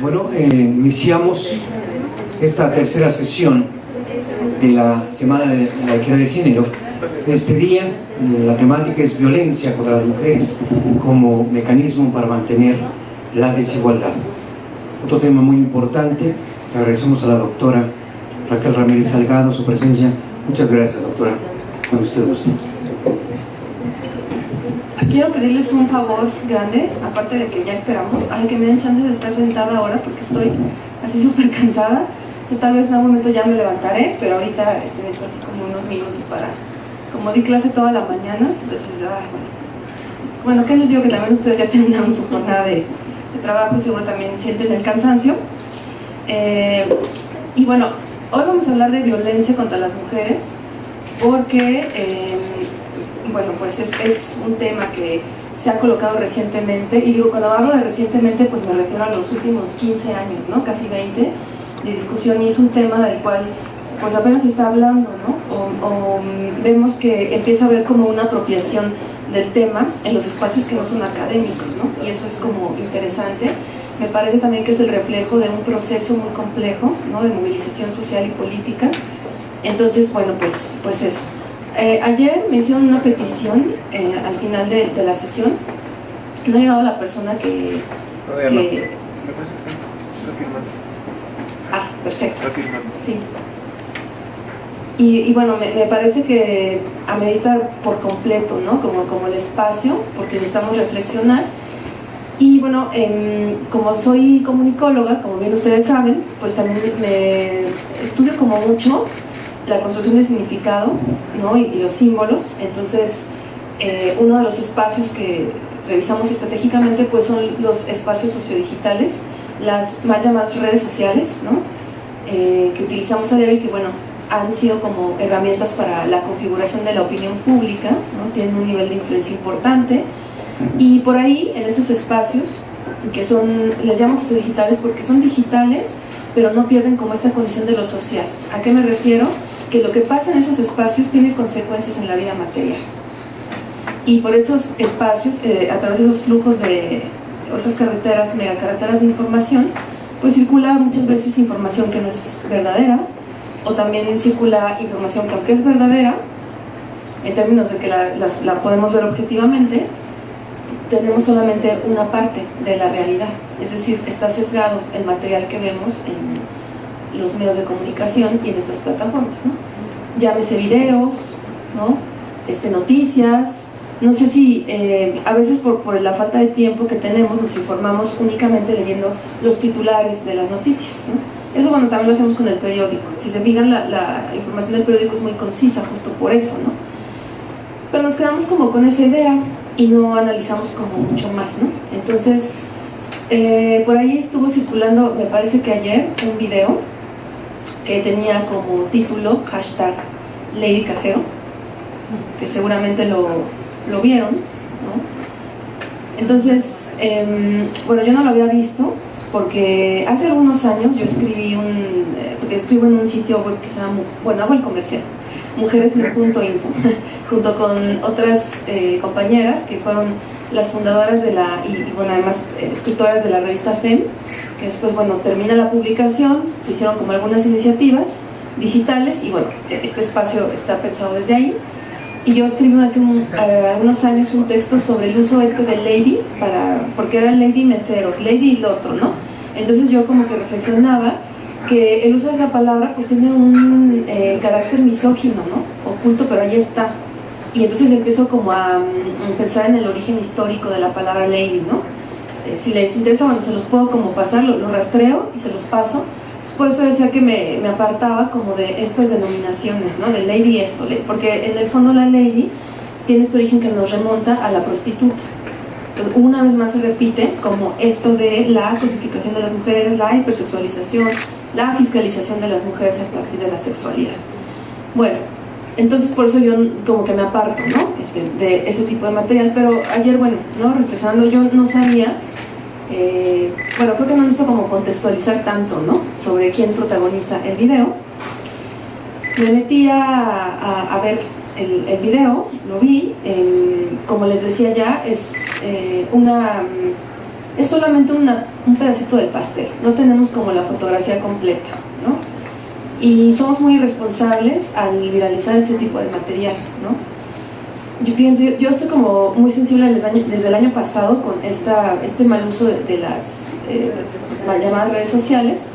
Bueno, iniciamos esta tercera sesión de la Semana de la Equidad de Género. Este día la temática es violencia contra las mujeres como mecanismo para mantener la desigualdad. Otro tema muy importante. Le agradecemos a la doctora Raquel Ramírez Salgado su presencia. Muchas gracias, doctora. Cuando usted guste. Quiero pedirles un favor grande, aparte de que ya esperamos, que me den chance de estar sentada ahora porque estoy así súper cansada. Entonces tal vez en algún momento ya me levantaré, pero ahorita necesito así como unos minutos para, como di clase toda la mañana, entonces, bueno, ¿qué les digo? Que también ustedes ya terminaron su jornada de trabajo y seguro también sienten el cansancio. Y bueno, hoy vamos a hablar de violencia contra las mujeres porque bueno, pues es un tema que se ha colocado recientemente, y digo, cuando hablo de recientemente, pues me refiero a los últimos 15 años, ¿no? Casi 20 de discusión, y es un tema del cual pues apenas se está hablando, ¿no? O vemos que empieza a haber como una apropiación del tema en los espacios que no son académicos, ¿no? Y eso es como interesante. Me parece también que es el reflejo de un proceso muy complejo, ¿no? De movilización social y política. Entonces, bueno, pues eso. Ayer me hicieron una petición al final de la sesión. No ha llegado la persona que... No. Me parece que está firmando. Perfecto. Está firmando. Sí. Y bueno, me parece que amerita por completo, ¿no? Como el espacio, porque necesitamos reflexionar. Y bueno, como soy comunicóloga, como bien ustedes saben, pues también me estudio como mucho la construcción de significado, ¿no? y los símbolos. Entonces, uno de los espacios que revisamos estratégicamente pues son los espacios sociodigitales, las mal llamadas redes sociales, ¿no? Que utilizamos a diario y que, bueno, han sido como herramientas para la configuración de la opinión pública, ¿no? Tienen un nivel de influencia importante, y por ahí, en esos espacios, que son, les llamo sociodigitales porque son digitales, pero no pierden como esta condición de lo social. ¿A qué me refiero? Que lo que pasa en esos espacios tiene consecuencias en la vida material. Y por esos espacios, a través de esos flujos de esas carreteras, megacarreteras de información, pues circula muchas veces información que no es verdadera, o también circula información que, aunque es verdadera, en términos de que la podemos ver objetivamente, tenemos solamente una parte de la realidad. Es decir, está sesgado el material que vemos en los medios de comunicación y en estas plataformas, ¿no? Llámese videos, ¿no? Noticias. No sé si a veces por la falta de tiempo que tenemos nos informamos únicamente leyendo los titulares de las noticias, ¿no? Eso, bueno, también lo hacemos con el periódico. Si se fijan, la información del periódico es muy concisa justo por eso, ¿no? Pero nos quedamos como con esa idea y no analizamos como mucho más, ¿no? Entonces, por ahí estuvo circulando, me parece que ayer, un video que tenía como título #LadyCajero, que seguramente lo vieron, ¿no? Entonces, bueno, yo no lo había visto porque hace algunos años yo escribí porque escribo en un sitio web que se llama, bueno, hago el comercial, mujeresnet.info, junto con otras compañeras que fueron las fundadoras y bueno, además escritoras de la revista FEM, que después, bueno, termina la publicación, se hicieron como algunas iniciativas digitales y bueno, este espacio está pensado desde ahí. Y yo escribí hace algunos años un texto sobre el uso de lady, porque eran lady meseros, lady y lo otro, ¿no? Entonces yo como que reflexionaba que el uso de esa palabra pues tiene un carácter misógino, ¿no? Oculto, pero ahí está. Y entonces empiezo como a pensar en el origen histórico de la palabra lady, ¿no? Si les interesa, bueno, se los puedo como pasar, lo rastreo y se los paso. Entonces, por eso decía que me apartaba como de estas denominaciones, ¿no? De lady esto, porque en el fondo la lady tiene este origen que nos remonta a la prostituta. Entonces, una vez más se repite como esto de la cosificación de las mujeres, la hipersexualización, la fiscalización de las mujeres a partir de la sexualidad. Bueno, entonces por eso yo como que me aparto, ¿no? De ese tipo de material, pero ayer, bueno, ¿no? Reflexionando, yo no sabía, bueno, creo que no necesito como contextualizar tanto, ¿no? Sobre quién protagoniza el video. Me metí a ver el video, lo vi, como les decía ya, es una es solamente un pedacito del pastel, no tenemos como la fotografía completa, ¿no? Y somos muy irresponsables al viralizar ese tipo de material, ¿no? Yo estoy como muy sensible desde el año pasado con este mal uso de las mal llamadas redes sociales,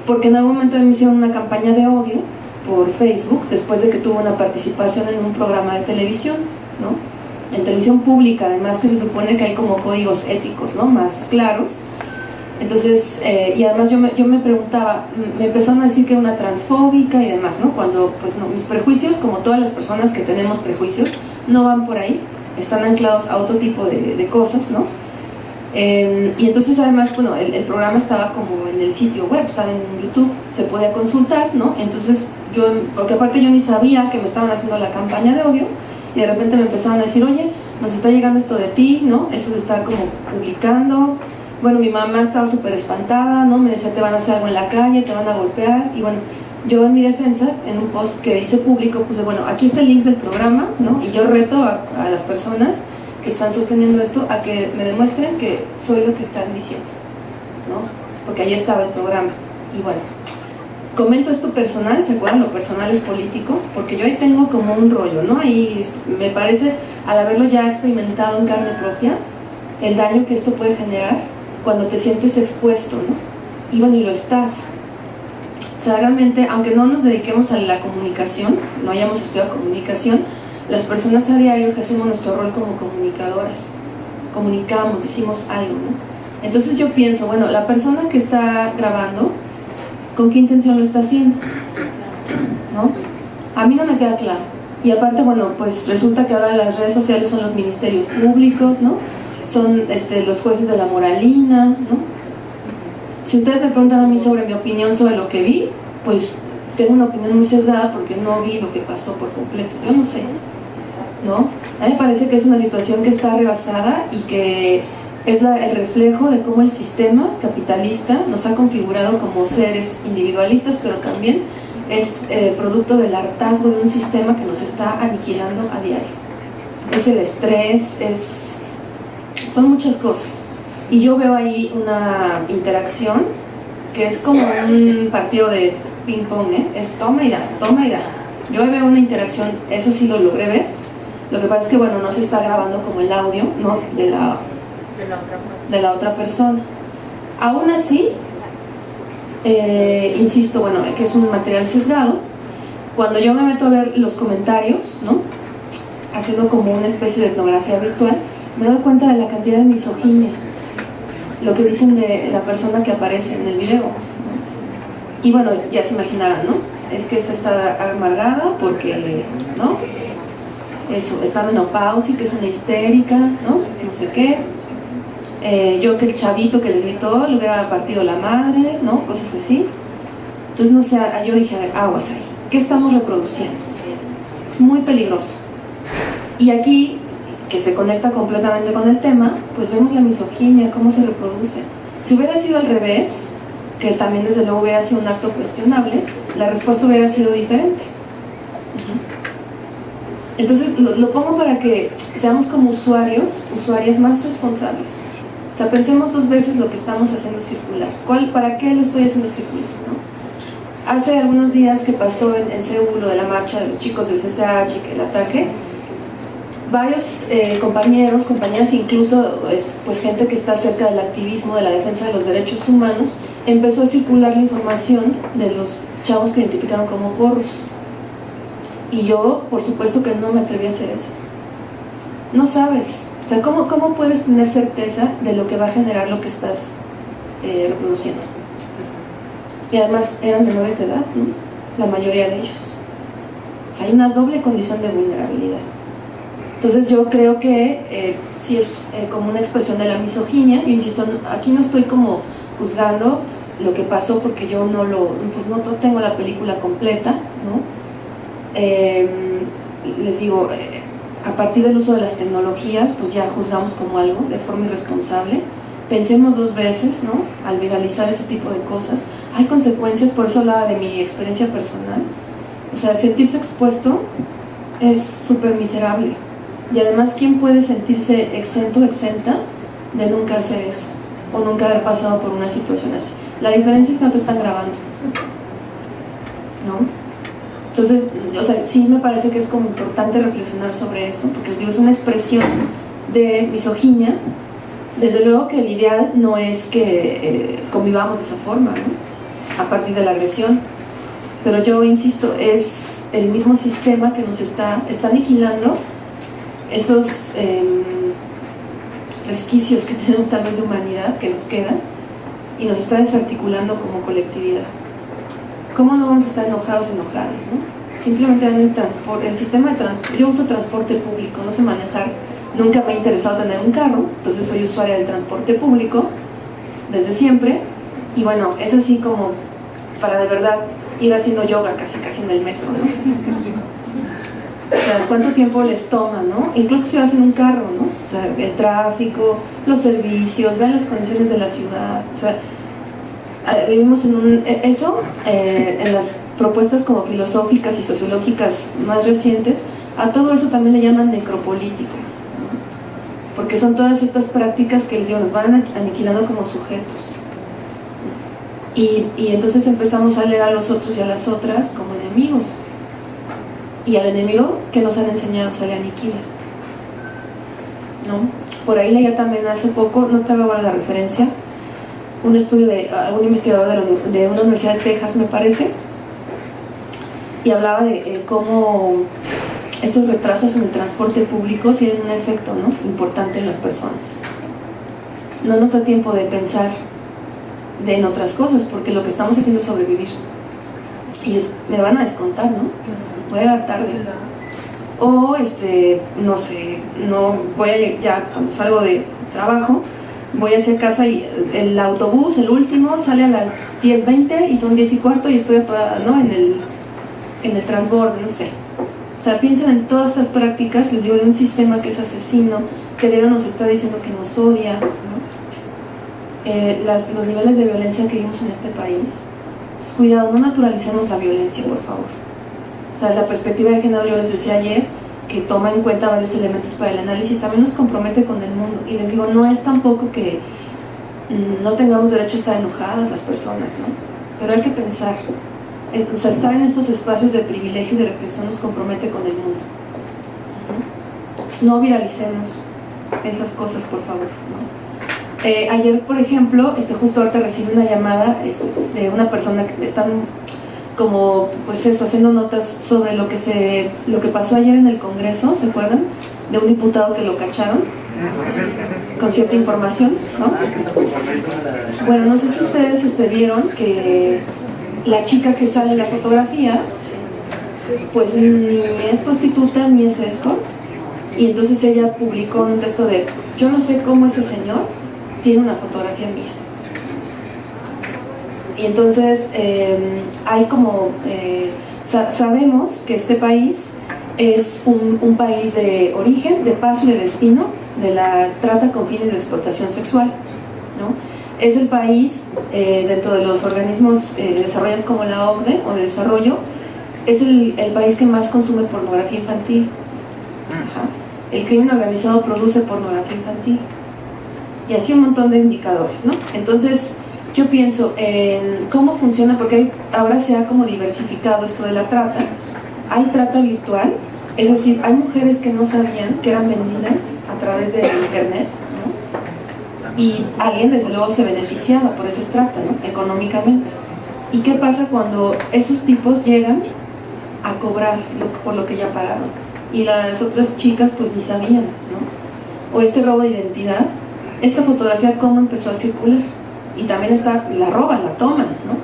porque en algún momento me hicieron una campaña de odio por Facebook después de que tuvo una participación en un programa de televisión, ¿no? En televisión pública, además, que se supone que hay como códigos éticos, ¿no?, más claros. Entonces, y además yo me preguntaba, me empezaron a decir que era una transfóbica y demás, ¿no? Cuando, pues no, mis prejuicios, como todas las personas que tenemos prejuicios, no van por ahí, están anclados a otro tipo de cosas, ¿no? Y entonces, además, bueno, el programa estaba como en el sitio web, estaba en YouTube, se podía consultar, ¿no? Entonces, porque aparte yo ni sabía que me estaban haciendo la campaña de odio, y de repente me empezaron a decir, oye, nos está llegando esto de ti, ¿no? Esto se está como publicando. Bueno, mi mamá estaba súper espantada, ¿no? Me decía, te van a hacer algo en la calle, te van a golpear. Y bueno, yo en mi defensa, en un post que hice público, puse, bueno, aquí está el link del programa, ¿no? Y yo reto a las personas que están sosteniendo esto a que me demuestren que soy lo que están diciendo, ¿no? Porque ahí estaba el programa. Y bueno, comento esto personal, ¿se acuerdan? Lo personal es político, porque yo ahí tengo como un rollo, ¿no? Ahí me parece, al haberlo ya experimentado en carne propia, el daño que esto puede generar cuando te sientes expuesto, ¿no? Y bueno, y lo estás. O sea, realmente, aunque no nos dediquemos a la comunicación, no hayamos estudiado comunicación, las personas a diario ejercemos nuestro rol como comunicadoras. Comunicamos, decimos algo, ¿no? Entonces yo pienso, bueno, la persona que está grabando, ¿con qué intención lo está haciendo? ¿No? A mí no me queda claro. Y aparte, bueno, pues resulta que ahora las redes sociales son los ministerios públicos, ¿no? Son los jueces de la moralina, ¿no? Si ustedes me preguntan a mí sobre mi opinión sobre lo que vi, pues tengo una opinión muy sesgada porque no vi lo que pasó por completo. Yo no sé, ¿no? A mí me parece que es una situación que está rebasada y que es el reflejo de cómo el sistema capitalista nos ha configurado como seres individualistas, pero también es producto del hartazgo de un sistema que nos está aniquilando a diario. Es el estrés, son muchas cosas. Y yo veo ahí una interacción que es como un partido de ping pong, ¿eh? Es toma y da, toma y da. Yo veo una interacción, eso sí lo logré ver. Lo que pasa es que, bueno, no se está grabando como el audio, ¿no?, de la otra persona. Aún así, insisto, bueno, que es un material sesgado. Cuando yo me meto a ver los comentarios, ¿no?, haciendo como una especie de etnografía virtual, me doy cuenta de la cantidad de misoginia, lo que dicen de la persona que aparece en el video, ¿no? Y bueno, ya se imaginarán, ¿no? Es que esta está amargada porque, ¿no?, eso, está menopáusica, que es una histérica, ¿no? No sé qué. Yo que el chavito que le gritó le hubiera partido la madre, ¿no? Cosas así. Entonces, no sé, yo dije, a ver, aguas ahí. ¿Qué estamos reproduciendo? Es muy peligroso. Y aquí, que se conecta completamente con el tema, pues vemos la misoginia, cómo se reproduce. Si hubiera sido al revés, que también desde luego hubiera sido un acto cuestionable, la respuesta hubiera sido diferente. Entonces lo pongo para que seamos como usuarias más responsables. O sea, pensemos dos veces lo que estamos haciendo circular. ¿Para qué lo estoy haciendo circular, ¿no? Hace algunos días que pasó en Seúl lo de la marcha de los chicos del CCH, que el ataque, varios compañeros, compañeras, incluso pues gente que está cerca del activismo, de la defensa de los derechos humanos, empezó a circular la información de los chavos que identificaron como porros. Y yo, por supuesto que no me atreví a hacer eso. No sabes, o sea, ¿cómo puedes tener certeza de lo que va a generar lo que estás reproduciendo? Y además eran menores de edad, ¿no?, la mayoría de ellos. O sea, hay una doble condición de vulnerabilidad. Entonces yo creo que sí es como una expresión de la misoginia. Yo insisto, aquí no estoy como juzgando lo que pasó porque yo no tengo la película completa, ¿no? Les digo, a partir del uso de las tecnologías, pues ya juzgamos como algo de forma irresponsable. Pensemos dos veces, ¿no?, al viralizar ese tipo de cosas. Hay consecuencias, por eso hablaba de mi experiencia personal. O sea, sentirse expuesto es súper miserable. Y además, ¿quién puede sentirse exento o exenta de nunca hacer eso? o nunca haber pasado por una situación así. La diferencia es que no te están grabando, ¿no? Entonces, o sea, sí me parece que es como importante reflexionar sobre eso, porque les digo, es una expresión de misoginia. Desde luego que el ideal no es que convivamos de esa forma, ¿no? A partir de la agresión, pero yo insisto, es el mismo sistema que nos está aniquilando esos resquicios que tenemos tal vez de humanidad que nos quedan y nos está desarticulando como colectividad. ¿Cómo no vamos a estar enojadas, ¿no? Simplemente en el sistema de transporte, yo uso transporte público, no sé manejar, nunca me ha interesado tener un carro, entonces soy usuaria del transporte público desde siempre, y bueno, es así como para de verdad ir haciendo yoga casi en el metro, ¿no? O sea, ¿cuánto tiempo les toma, no? Incluso si vas en un carro, ¿no? O sea, el tráfico, los servicios, vean las condiciones de la ciudad, o sea, vivimos en en las propuestas como filosóficas y sociológicas más recientes, a todo eso también le llaman necropolítica, ¿no? Porque son todas estas prácticas que les digo, nos van aniquilando como sujetos. Y entonces empezamos a leer a los otros y a las otras como enemigos. Y al enemigo, ¿qué nos han enseñado? Se le aniquila, ¿no? Por ahí leía también hace poco, no te hago ahora la referencia, un estudio de algún investigador de una universidad de Texas, me parece, y hablaba de cómo estos retrasos en el transporte público tienen un efecto, ¿no?, importante en las personas. No nos da tiempo de pensar en otras cosas, porque lo que estamos haciendo es sobrevivir. Y me van a descontar, ¿no? Voy a llegar tarde. O, no sé, no voy a llegar, ya cuando salgo de trabajo, voy hacia casa y el autobús, el último, sale a las 10:20 y son 10:15 y estoy atorada, ¿no?, en el transborde, no sé. O sea, piensen en todas estas prácticas, les digo, de un sistema que es asesino, que de verdad nos está diciendo que nos odia, ¿no? Los niveles de violencia que vivimos en este país. Entonces, cuidado, no naturalicemos la violencia, por favor. O sea, la perspectiva de género, yo les decía ayer, que toma en cuenta varios elementos para el análisis, también nos compromete con el mundo. Y les digo, no es tampoco que no tengamos derecho a estar enojadas las personas, ¿no? Pero hay que pensar. O sea, estar en estos espacios de privilegio y de reflexión nos compromete con el mundo. Entonces, no viralicemos esas cosas, por favor, ¿no? Ayer, por ejemplo, justo ahorita recibí una llamada de una persona que están como, pues eso, haciendo notas sobre lo que pasó ayer en el Congreso, ¿se acuerdan? De un diputado que lo cacharon con cierta información, ¿no? Bueno, no sé si ustedes vieron que la chica que sale en la fotografía, pues ni es prostituta ni es escort, y entonces ella publicó un texto de: yo no sé cómo ese señor tiene una fotografía mía. Y entonces hay como sabemos que este país es un país de origen, de paso y de destino de la trata con fines de explotación sexual, ¿no? Es el país, dentro de los organismos desarrollados como la OCDE o de desarrollo, es el país que más consume pornografía infantil. Ajá. El crimen organizado produce pornografía infantil. Y así un montón de indicadores, ¿no? Entonces, yo pienso en cómo funciona, porque ahora se ha como diversificado esto de la trata. Hay trata virtual, es decir, hay mujeres que no sabían que eran vendidas a través de internet, ¿no? Y alguien desde luego se beneficiaba, por eso es trata, ¿no?, económicamente. ¿Y qué pasa cuando esos tipos llegan a cobrar por lo que ya pagaron? Y las otras chicas pues ni sabían, ¿no? O robo de identidad, esta fotografía cómo empezó a circular. Y también la roban, la toman, ¿no?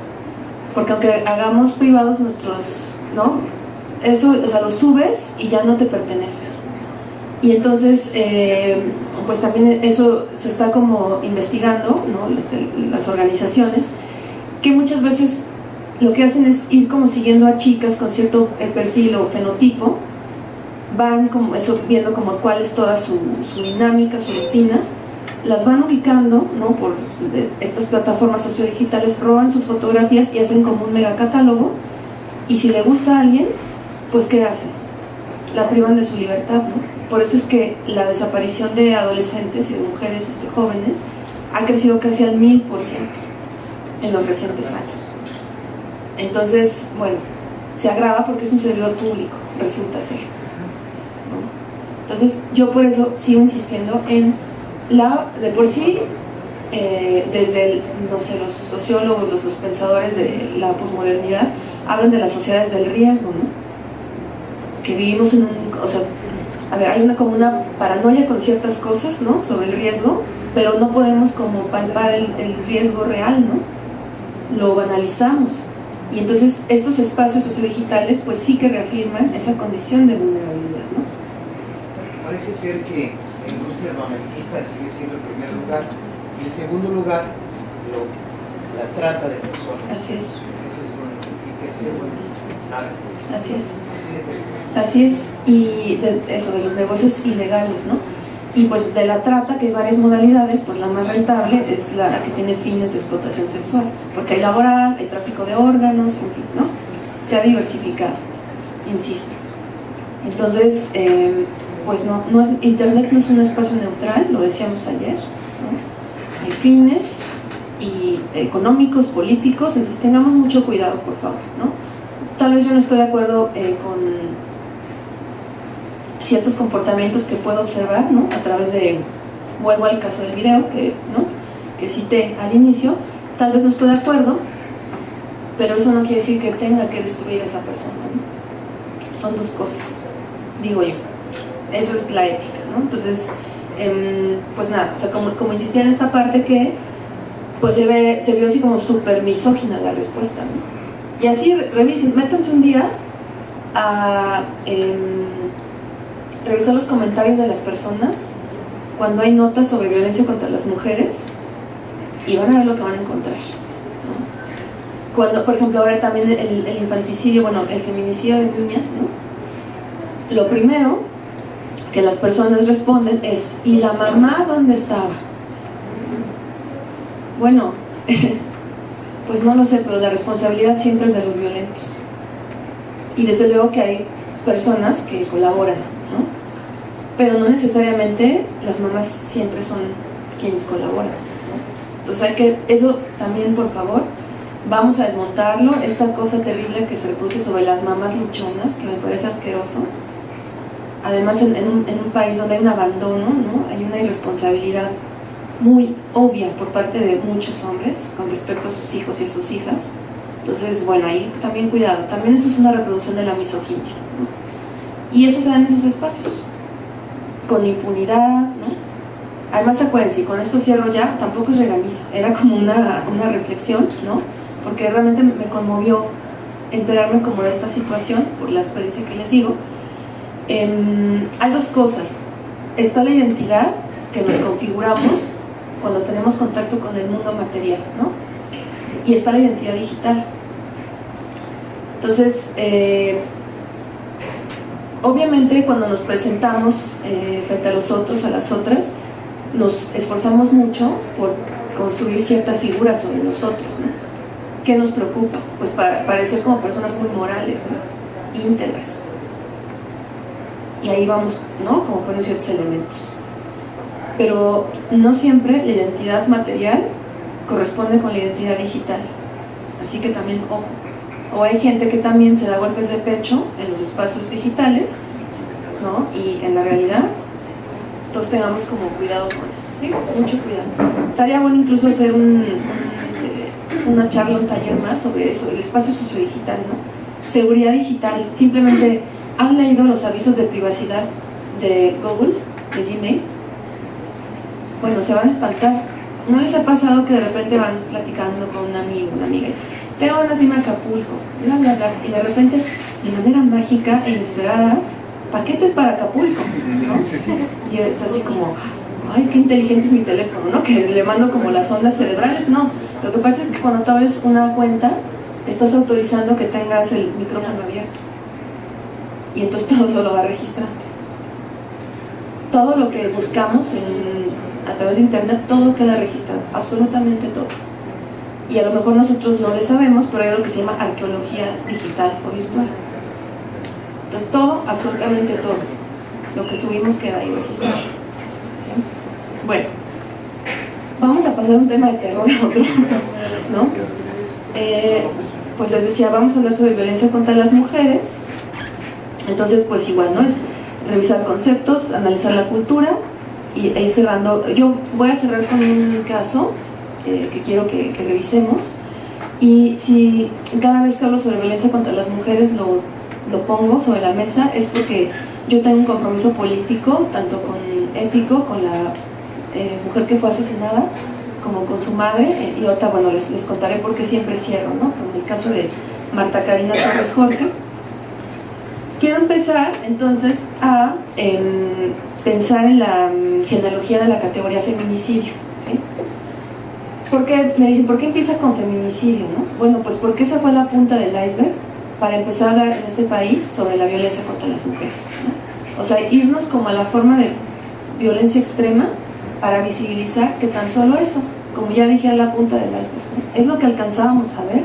Porque aunque hagamos privados nuestros, ¿no?, eso, o sea, lo subes y ya no te pertenece. Y entonces, pues también eso se está como investigando, ¿no?, las organizaciones, que muchas veces lo que hacen es ir como siguiendo a chicas con cierto perfil o fenotipo, van como eso, viendo como cuál es toda su dinámica, su rutina, las van ubicando, ¿no?, por estas plataformas sociodigitales, roban sus fotografías y hacen como un mega catálogo, y si le gusta a alguien, pues ¿qué hacen? La privan de su libertad, ¿no? Por eso es que la desaparición de adolescentes y de mujeres jóvenes ha crecido casi al 1000% en los recientes años. Entonces, bueno, se agrava porque es un servidor público, resulta ser, ¿no? Entonces, yo por eso sigo insistiendo en de por sí, desde no sé, los sociólogos, los pensadores de la posmodernidad hablan de las sociedades del riesgo, ¿no? Que vivimos en o sea, a ver, hay como una paranoia con ciertas cosas, ¿no? Sobre el riesgo, pero no podemos como palpar el riesgo real, ¿no? Lo banalizamos. Y entonces estos espacios sociodigitales pues sí que reafirman esa condición de vulnerabilidad, ¿no? Parece ser que la industria armamentista sigue siendo el primer lugar y el segundo lugar la trata de personas. Así es. Así es. Así es. Y eso de los negocios ilegales, ¿no? Y pues de la trata, que hay varias modalidades, pues la más rentable es la que tiene fines de explotación sexual, porque hay laboral, hay tráfico de órganos, en fin, ¿no? Se ha diversificado, insisto. Entonces, pues Internet no es un espacio neutral, lo decíamos ayer, ¿no? Hay fines y económicos, políticos, entonces tengamos mucho cuidado, por favor, ¿no? Tal vez yo no estoy de acuerdo con ciertos comportamientos que puedo observar, ¿no? A través vuelvo al caso del video que cité al inicio, tal vez no estoy de acuerdo, pero eso no quiere decir que tenga que destruir a esa persona, ¿no? Son dos cosas, digo yo. Eso es la ética, ¿no? Entonces, pues nada, o sea, como insistía en esta parte que pues se vio así como súper misógina la respuesta, ¿no? Y así revisen, métanse un día a revisar los comentarios de las personas cuando hay notas sobre violencia contra las mujeres y van a ver lo que van a encontrar, ¿no? Cuando, por ejemplo, ahora también el infanticidio, bueno, el feminicidio de niñas, ¿no? Lo primero que las personas responden es: ¿y la mamá dónde estaba? Bueno, pues no lo sé, pero la responsabilidad siempre es de los violentos. Y desde luego que hay personas que colaboran, ¿no? Pero no necesariamente las mamás siempre son quienes colaboran, ¿no? Entonces eso también, por favor, vamos a desmontarlo, esta cosa terrible que se reproduce sobre las mamás luchonas, que me parece asqueroso. Además, en un país donde hay un abandono, ¿no? Hay una irresponsabilidad muy obvia por parte de muchos hombres con respecto a sus hijos y a sus hijas. Entonces, bueno, ahí también cuidado, también eso es una reproducción de la misoginia, ¿no? Y eso se da en esos espacios con impunidad, ¿no? Además, acuérdense, y con esto cierro ya, tampoco es reganiza, era como una reflexión, ¿no? Porque realmente me conmovió enterarme como de esta situación por la experiencia que les digo. Hay dos cosas: está la identidad que nos configuramos cuando tenemos contacto con el mundo material, ¿no? Y está la identidad digital. Entonces, obviamente cuando nos presentamos frente a los otros, a las otras, nos esforzamos mucho por construir cierta figura sobre nosotros, ¿no? ¿Qué nos preocupa? Pues para parecer como personas muy morales, ¿no? Íntegras. Y ahí vamos, ¿no? Como poniendo ciertos elementos. Pero no siempre la identidad material corresponde con la identidad digital. Así que también, ojo. O hay gente que también se da golpes de pecho en los espacios digitales, ¿no? Y en la realidad, todos tengamos como cuidado con eso, ¿sí? Mucho cuidado. Estaría bueno incluso hacer una charla, un taller más sobre eso, el espacio sociodigital, ¿no? Seguridad digital. Simplemente, ¿han leído los avisos de privacidad de Google, de Gmail? Bueno, se van a espantar. ¿No les ha pasado que de repente van platicando con un amigo, una amiga? Tengo ganas de irme a Acapulco, bla, bla, bla, y de repente, de manera mágica e inesperada, paquetes para Acapulco, ¿no? Y es así como, ay, qué inteligente es mi teléfono, ¿no? Que le mando como las ondas cerebrales. No, lo que pasa es que cuando tú abres una cuenta, estás autorizando que tengas el micrófono abierto. Y entonces todo eso lo va registrando. Todo lo que buscamos a través de internet, todo queda registrado, absolutamente todo. Y a lo mejor nosotros no le sabemos, pero hay algo que se llama arqueología digital o virtual. Entonces todo, absolutamente todo, lo que subimos queda ahí registrado, ¿sí? Bueno, vamos a pasar pasar de un tema de terror a otro, ¿no? Pues les decía, vamos a hablar sobre violencia contra las mujeres. Entonces, pues igual, ¿no? Es revisar conceptos, analizar la cultura e ir cerrando. Yo voy a cerrar con un caso que quiero que revisemos. Y si cada vez que hablo sobre violencia contra las mujeres lo pongo sobre la mesa, es porque yo tengo un compromiso político, tanto ético, con la mujer que fue asesinada, como con su madre, y ahorita, bueno, les contaré por qué siempre cierro, ¿no? Con el caso de Marta Karina Torres Jorge. Quiero empezar, entonces, a pensar en la genealogía de la categoría feminicidio, ¿sí? Porque me dicen, ¿por qué empieza con feminicidio, no? Bueno, pues porque esa fue la punta del iceberg para empezar a hablar en este país sobre la violencia contra las mujeres, ¿no? O sea, irnos como a la forma de violencia extrema para visibilizar que tan solo eso, como ya dije, a la punta del iceberg, ¿no? Es lo que alcanzábamos a ver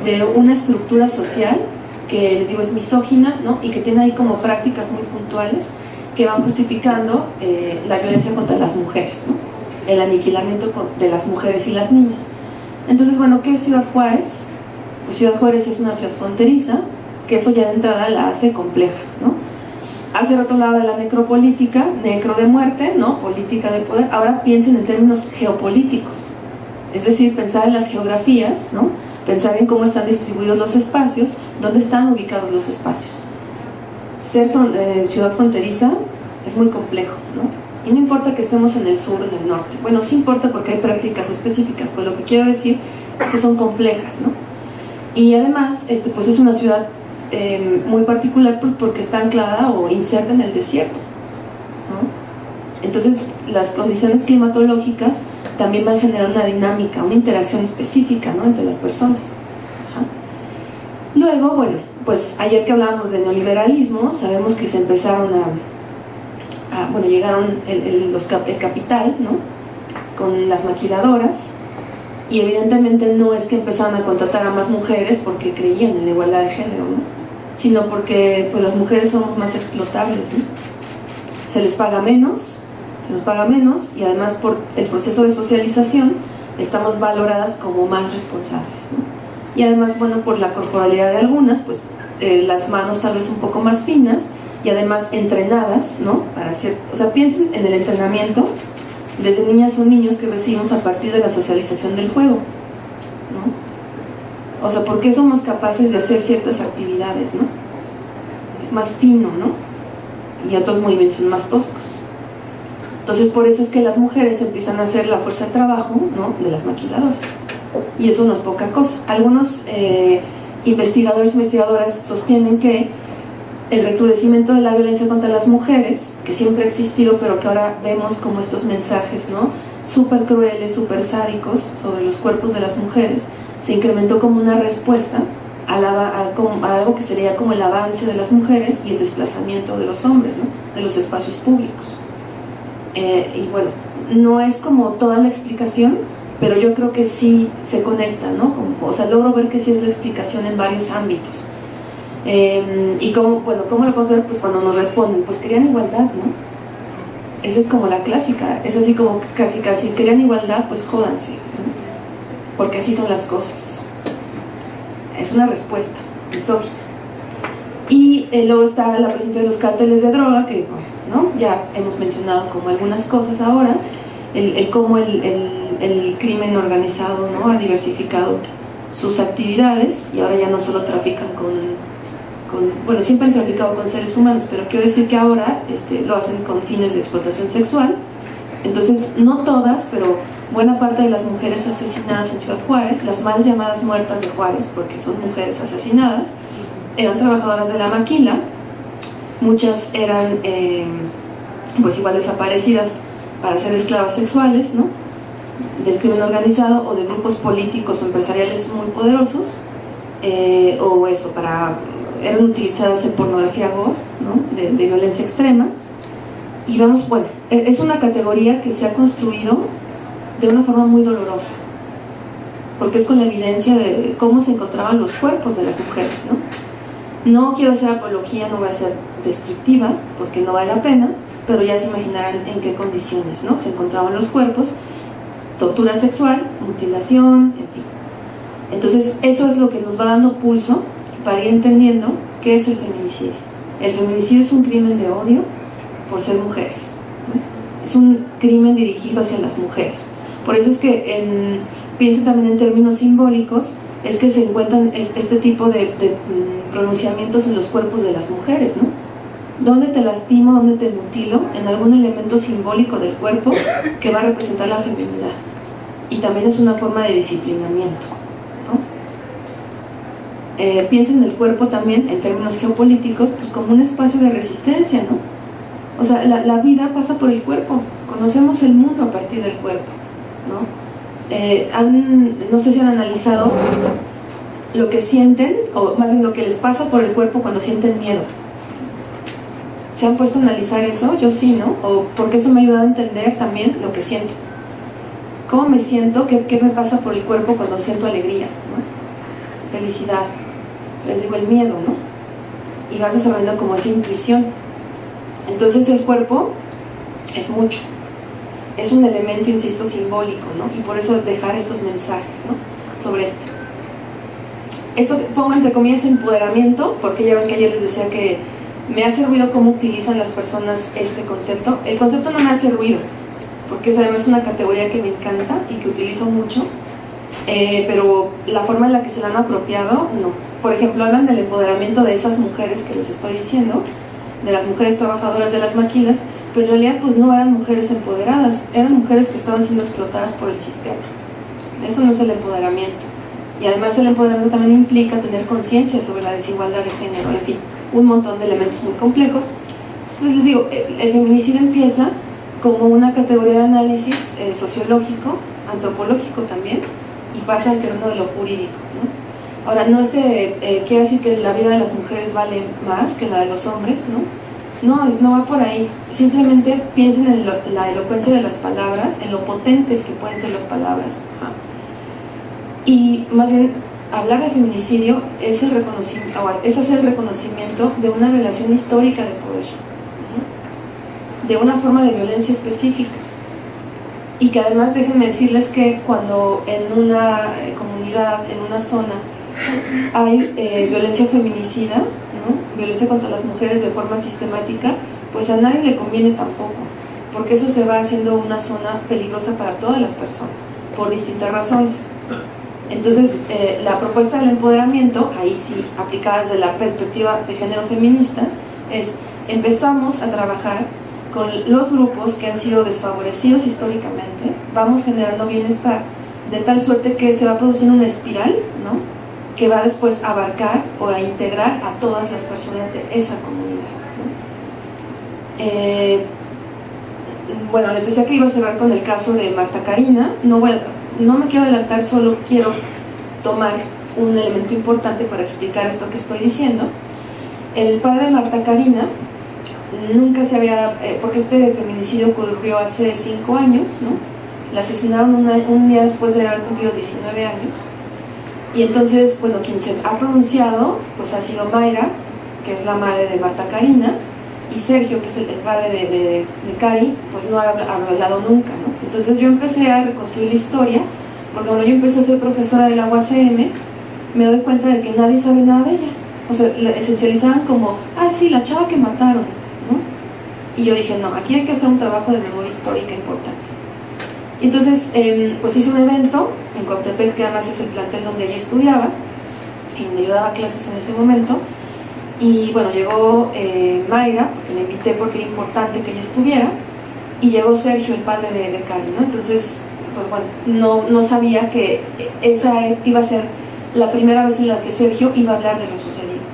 de una estructura social que, les digo, es misógina, ¿no? Y que tiene ahí como prácticas muy puntuales que van justificando la violencia contra las mujeres, ¿no? El aniquilamiento de las mujeres y las niñas. Entonces, bueno, ¿qué es Ciudad Juárez? Pues Ciudad Juárez es una ciudad fronteriza, que eso ya de entrada la hace compleja, ¿no? Hace rato lado de la necropolítica, necro de muerte, ¿no? Política de poder. Ahora piensen en términos geopolíticos, es decir, pensar en las geografías, ¿no? Pensar en cómo están distribuidos los espacios, dónde están ubicados los espacios. Ser ciudad fronteriza es muy complejo, ¿no? Y no importa que estemos en el sur o en el norte. Bueno, sí importa porque hay prácticas específicas, pero lo que quiero decir es que son complejas, ¿no? Y además, pues es una ciudad muy particular porque está anclada o inserta en el desierto, ¿no? Entonces, las condiciones climatológicas también van a generar una dinámica, una interacción específica, ¿no? Entre las personas. Ajá. Luego, bueno, pues ayer que hablábamos de neoliberalismo, sabemos que se empezaron bueno, llegaron el capital, ¿no? Con las maquiladoras, y evidentemente no es que empezaron a contratar a más mujeres porque creían en la igualdad de género, ¿no? Sino porque pues las mujeres somos más explotables, ¿no? Se les paga menos, se nos paga menos, y además por el proceso de socialización estamos valoradas como más responsables, ¿no? Y además, bueno, por la corporalidad de algunas, pues las manos tal vez un poco más finas, y además entrenadas, ¿no? Para hacer, o sea, piensen en el entrenamiento desde niñas o niños que recibimos a partir de la socialización del juego, ¿no? O sea, ¿por qué somos capaces de hacer ciertas actividades, ¿no? Es más fino, ¿no? Y otros movimientos son más toscos. Entonces, por eso es que las mujeres empiezan a hacer la fuerza de trabajo, ¿no? De las maquiladoras. Y eso no es poca cosa. Algunos investigadores y investigadoras sostienen que el recrudecimiento de la violencia contra las mujeres, que siempre ha existido, pero que ahora vemos como estos mensajes, ¿no? Súper crueles, súper sádicos sobre los cuerpos de las mujeres, se incrementó como una respuesta a algo que sería como el avance de las mujeres y el desplazamiento de los hombres, ¿no? De los espacios públicos. Y bueno, no es como toda la explicación, pero yo creo que sí se conecta, ¿no? O sea, logro ver que sí es la explicación en varios ámbitos. Y cómo lo podemos ver, pues cuando nos responden, pues querían igualdad, ¿no? Esa es como la clásica, es así como casi querían igualdad, pues jódanse, ¿no? Porque así son las cosas. Es una respuesta misógina. Y luego está la presencia de los cárteles de droga, que, ¿no? Ya hemos mencionado como algunas cosas ahora, cómo el crimen organizado, ¿no? Ha diversificado sus actividades, y ahora ya no solo trafican bueno, siempre han traficado con seres humanos, pero quiero decir que ahora lo hacen con fines de explotación sexual. Entonces, no todas, pero buena parte de las mujeres asesinadas en Ciudad Juárez, las mal llamadas muertas de Juárez, porque son mujeres asesinadas, eran trabajadoras de la maquila. Muchas eran pues igual desaparecidas para ser esclavas sexuales, ¿no? Del crimen organizado o de grupos políticos o empresariales muy poderosos, o eso, eran utilizadas en pornografía gore, ¿no? de violencia extrema. Y vemos, bueno, es una categoría que se ha construido de una forma muy dolorosa, porque es con la evidencia de cómo se encontraban los cuerpos de las mujeres, ¿no? No quiero hacer apología, no voy a ser descriptiva, porque no vale la pena, pero ya se imaginarán en qué condiciones, ¿no? Se encontraban los cuerpos, tortura sexual, mutilación, en fin. Entonces eso es lo que nos va dando pulso para ir entendiendo qué es el feminicidio. El feminicidio es un crimen de odio por ser mujeres, ¿no? Es un crimen dirigido hacia las mujeres. Por eso es que piensen también en términos simbólicos, es que se encuentran este tipo de pronunciamientos en los cuerpos de las mujeres, ¿no? ¿Dónde te lastimo, dónde te mutilo? En algún elemento simbólico del cuerpo que va a representar la feminidad. Y también es una forma de disciplinamiento, ¿no? Piensen en el cuerpo también, en términos geopolíticos, pues como un espacio de resistencia, ¿no? O sea, la vida pasa por el cuerpo, conocemos el mundo a partir del cuerpo, ¿no? No sé si han analizado lo que sienten, o más bien lo que les pasa por el cuerpo cuando sienten miedo. ¿Se han puesto a analizar eso? Yo sí, ¿no? O porque eso me ha ayudado a entender también lo que siento. ¿Cómo me siento? ¿Qué me pasa por el cuerpo cuando siento alegría, ¿no? Felicidad. Les digo, el miedo, ¿no? Y vas desarrollando como esa intuición. Entonces el cuerpo es mucho. Es un elemento, insisto, simbólico, ¿no? Y por eso dejar estos mensajes, ¿no? Sobre esto. Esto pongo entre comillas empoderamiento, porque ya ven que ayer les decía que me hace ruido cómo utilizan las personas este concepto. El concepto no me hace ruido, porque es además una categoría que me encanta y que utilizo mucho, pero la forma en la que se la han apropiado, no. Por ejemplo, hablan del empoderamiento de esas mujeres que les estoy diciendo, de las mujeres trabajadoras de las maquilas, pero en realidad pues no eran mujeres empoderadas, eran mujeres que estaban siendo explotadas por el sistema. Eso no es el empoderamiento. Y además el empoderamiento también implica tener conciencia sobre la desigualdad de género, en fin, un montón de elementos muy complejos. Entonces les digo, el feminicidio empieza como una categoría de análisis sociológico, antropológico también, y pasa al terreno de lo jurídico, ¿no? Ahora, no es que quiere decir que la vida de las mujeres vale más que la de los hombres, ¿no? No va por ahí. Simplemente piensen en la elocuencia de las palabras, en lo potentes que pueden ser las palabras. Y más bien, hablar de feminicidio es hacer el reconocimiento de una relación histórica de poder, ¿no? De una forma de violencia específica. Y que además déjenme decirles que cuando en una comunidad, en una zona, hay violencia feminicida, ¿no? Violencia contra las mujeres de forma sistemática, pues a nadie le conviene tampoco, porque eso se va haciendo una zona peligrosa para todas las personas, por distintas razones. Entonces, la propuesta del empoderamiento, ahí sí, aplicada desde la perspectiva de género feminista, es empezamos a trabajar con los grupos que han sido desfavorecidos históricamente, vamos generando bienestar, de tal suerte que se va a producir una espiral, ¿no? Que va después a abarcar o a integrar a todas las personas de esa comunidad, ¿no? Bueno, les decía que iba a cerrar con el caso de Marta Karina. No me quiero adelantar, solo quiero tomar un elemento importante para explicar esto que estoy diciendo. El padre de Marta Karina nunca se había, porque este feminicidio ocurrió hace 5 años, ¿no? La asesinaron un día después de haber cumplido 19 años. Y entonces, bueno, quien se ha pronunciado pues ha sido Mayra, que es la madre de Marta Karina, y Sergio, que es el padre de Cari, pues no ha hablado nunca, ¿no? Entonces yo empecé a reconstruir la historia, porque cuando yo empecé a ser profesora de la UACM, me doy cuenta de que nadie sabe nada de ella. O sea, la esencializaban como, sí, la chava que mataron, ¿no? Y yo dije, no, aquí hay que hacer un trabajo de memoria histórica importante. Y entonces, pues hice un evento en Cuautepec, que además es el plantel donde ella estudiaba, y donde yo daba clases en ese momento. Y bueno, llegó Mayra, porque la invité porque era importante que ella estuviera, y llegó Sergio, el padre de Cari, ¿no? Entonces, pues bueno, no sabía que esa iba a ser la primera vez en la que Sergio iba a hablar de lo sucedido,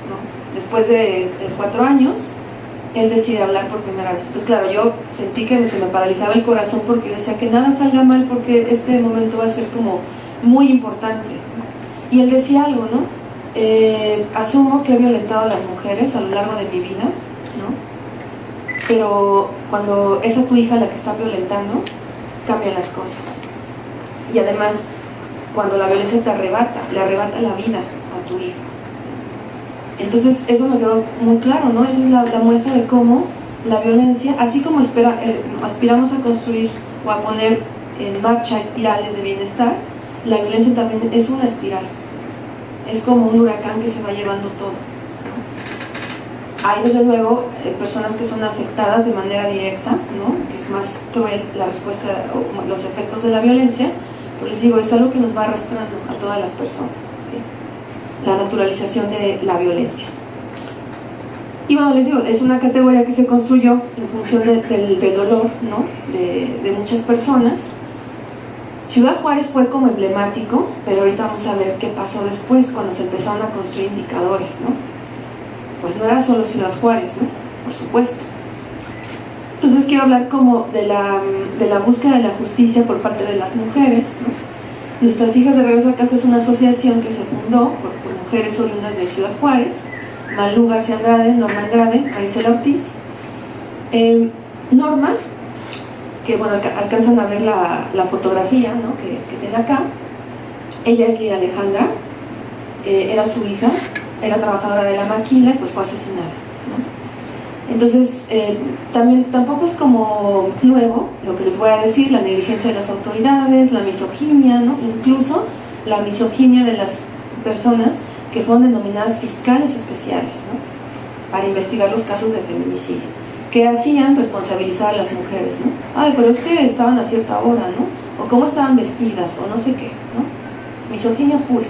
¿no? Después de 4 años, él decide hablar por primera vez. Entonces, claro, yo sentí que se me paralizaba el corazón, porque yo decía que nada salga mal, porque este momento va a ser como muy importante. Y él decía algo, ¿no? Asumo que he violentado a las mujeres a lo largo de mi vida, ¿no? Pero cuando es a tu hija la que está violentando, cambian las cosas. Y además, cuando la violencia te arrebata, le arrebata la vida a tu hija. Entonces eso me quedó muy claro, ¿no? Esa es la muestra de cómo la violencia, así como aspiramos a construir o a poner en marcha espirales de bienestar, la violencia también es una espiral. Es como un huracán que se va llevando todo, ¿no? Hay desde luego personas que son afectadas de manera directa, ¿no? Que es más cruel la respuesta o los efectos de la violencia, pero les digo, es algo que nos va arrastrando a todas las personas, ¿sí? La naturalización de la violencia. Y bueno, les digo, es una categoría que se construyó en función del dolor, ¿no? de muchas personas. Ciudad Juárez fue como emblemático, pero ahorita vamos a ver qué pasó después, cuando se empezaron a construir indicadores, ¿no? Pues no era solo Ciudad Juárez, ¿no? Por supuesto. Entonces quiero hablar como de la búsqueda de la justicia por parte de las mujeres, ¿no? Nuestras Hijas de Regreso a Casa es una asociación que se fundó por mujeres oriundas de Ciudad Juárez, Malú García Andrade, Norma Andrade, Marisela Ortiz. Norma, que bueno, alcanzan a ver la fotografía, ¿no? que tiene acá. Ella es Lira Alejandra, era su hija, era trabajadora de la maquila y pues fue asesinada, ¿no? Entonces, tampoco es como nuevo lo que les voy a decir, la negligencia de las autoridades, la misoginia, ¿no? Incluso la misoginia de las personas que fueron denominadas fiscales especiales, ¿no? Para investigar los casos de feminicidio, que hacían responsabilizar a las mujeres, ¿no? Ay, pero es que estaban a cierta hora, ¿no? O cómo estaban vestidas, o no sé qué, ¿no? Misoginia pura.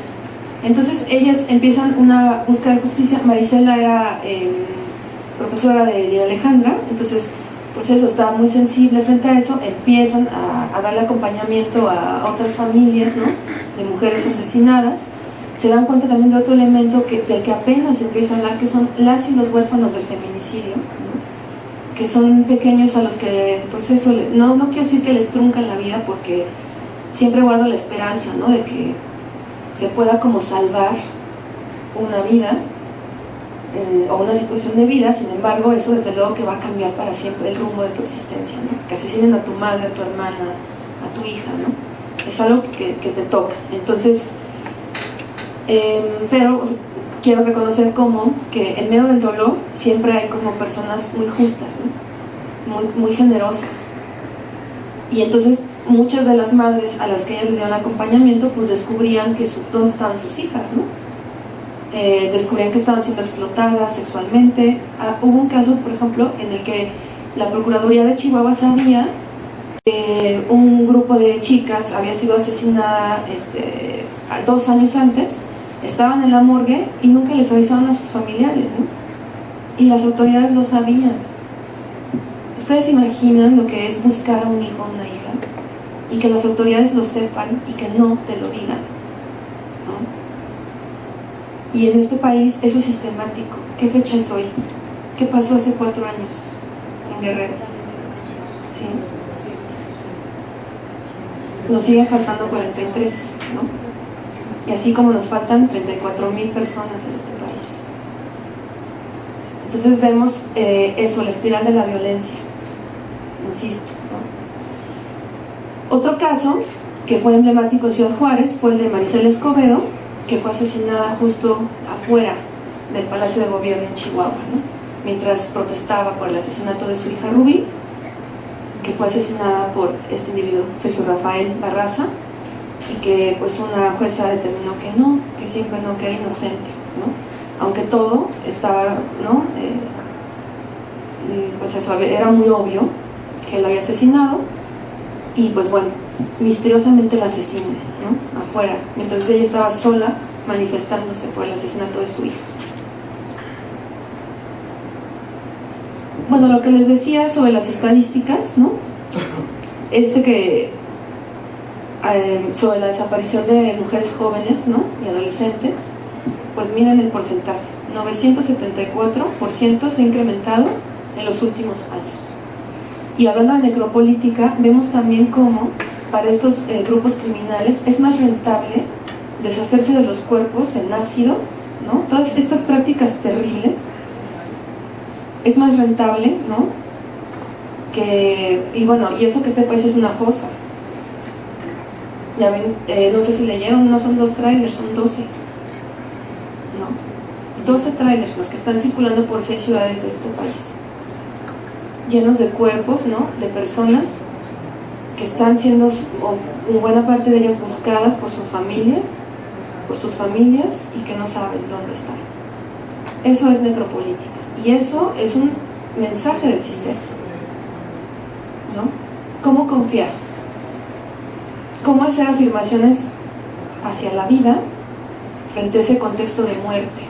Entonces ellas empiezan una búsqueda de justicia. Marisela era profesora de Lira Alejandra, entonces pues eso, estaba muy sensible frente a eso, empiezan a darle acompañamiento a otras familias, ¿no? De mujeres asesinadas. Se dan cuenta también de otro elemento del que apenas se empieza a hablar, que son las y los huérfanos del feminicidio, ¿no? Que son pequeños a los que, pues eso, no quiero decir que les truncan la vida, porque siempre guardo la esperanza, ¿no? De que se pueda como salvar una vida o una situación de vida. Sin embargo, eso desde luego que va a cambiar para siempre el rumbo de tu existencia, ¿no? Que asesinen a tu madre, a tu hermana, a tu hija, ¿no? Es algo que te toca. Entonces, pero o sea, quiero reconocer como que en medio del dolor siempre hay como personas muy justas, ¿no? muy generosas, y entonces muchas de las madres a las que ellas les dieron acompañamiento pues descubrían que dónde estaban sus hijas, ¿no? Descubrían que estaban siendo explotadas sexualmente. Hubo un caso, por ejemplo, en el que la Procuraduría de Chihuahua sabía que un grupo de chicas había sido asesinada 2 años antes, estaban en la morgue y nunca les avisaron a sus familiares, ¿no? Y las autoridades lo sabían. ¿Ustedes imaginan lo que es buscar a un hijo o una hija y que las autoridades lo sepan y que no te lo digan, ¿no? Y en este país eso es sistemático. ¿Qué fecha es hoy? ¿Qué pasó hace 4 años en Guerrero? ¿Sí? Nos siguen faltando 43, ¿no? Y así como nos faltan 34,000 personas en este país. Entonces vemos eso, la espiral de la violencia, insisto, ¿no? Otro caso que fue emblemático en Ciudad Juárez fue el de Marisela Escobedo, que fue asesinada justo afuera del Palacio de Gobierno en Chihuahua, ¿no? Mientras protestaba por el asesinato de su hija Rubí, que fue asesinada por este individuo, Sergio Rafael Barraza, y que pues una jueza determinó que no, que siempre no, que era inocente, ¿no? Aunque todo estaba, ¿no? Pues eso, era muy obvio que él había asesinado, y pues bueno, misteriosamente la asesinan, ¿no? Afuera, mientras ella estaba sola manifestándose por el asesinato de su hija. Bueno, lo que les decía sobre las estadísticas, ¿no? Sobre la desaparición de mujeres jóvenes, ¿no? Y adolescentes, pues miren el porcentaje, 974% se ha incrementado en los últimos años. Y hablando de necropolítica, vemos también cómo para estos grupos criminales es más rentable deshacerse de los cuerpos en ácido, ¿no? Todas estas prácticas terribles es más rentable, ¿no? Y bueno, y eso que este país es una fosa. Ya ven, no sé si leyeron, no son 2 trailers, son 12, ¿no? 12 trailers los que están circulando por 6 ciudades de este país, llenos de cuerpos, ¿no? De personas que están siendo en buena parte de ellas buscadas por su familia, por sus familias, y que no saben dónde están. Eso es necropolítica, y eso es un mensaje del sistema, ¿no? ¿Cómo confiar? ¿Cómo hacer afirmaciones hacia la vida frente a ese contexto de muerte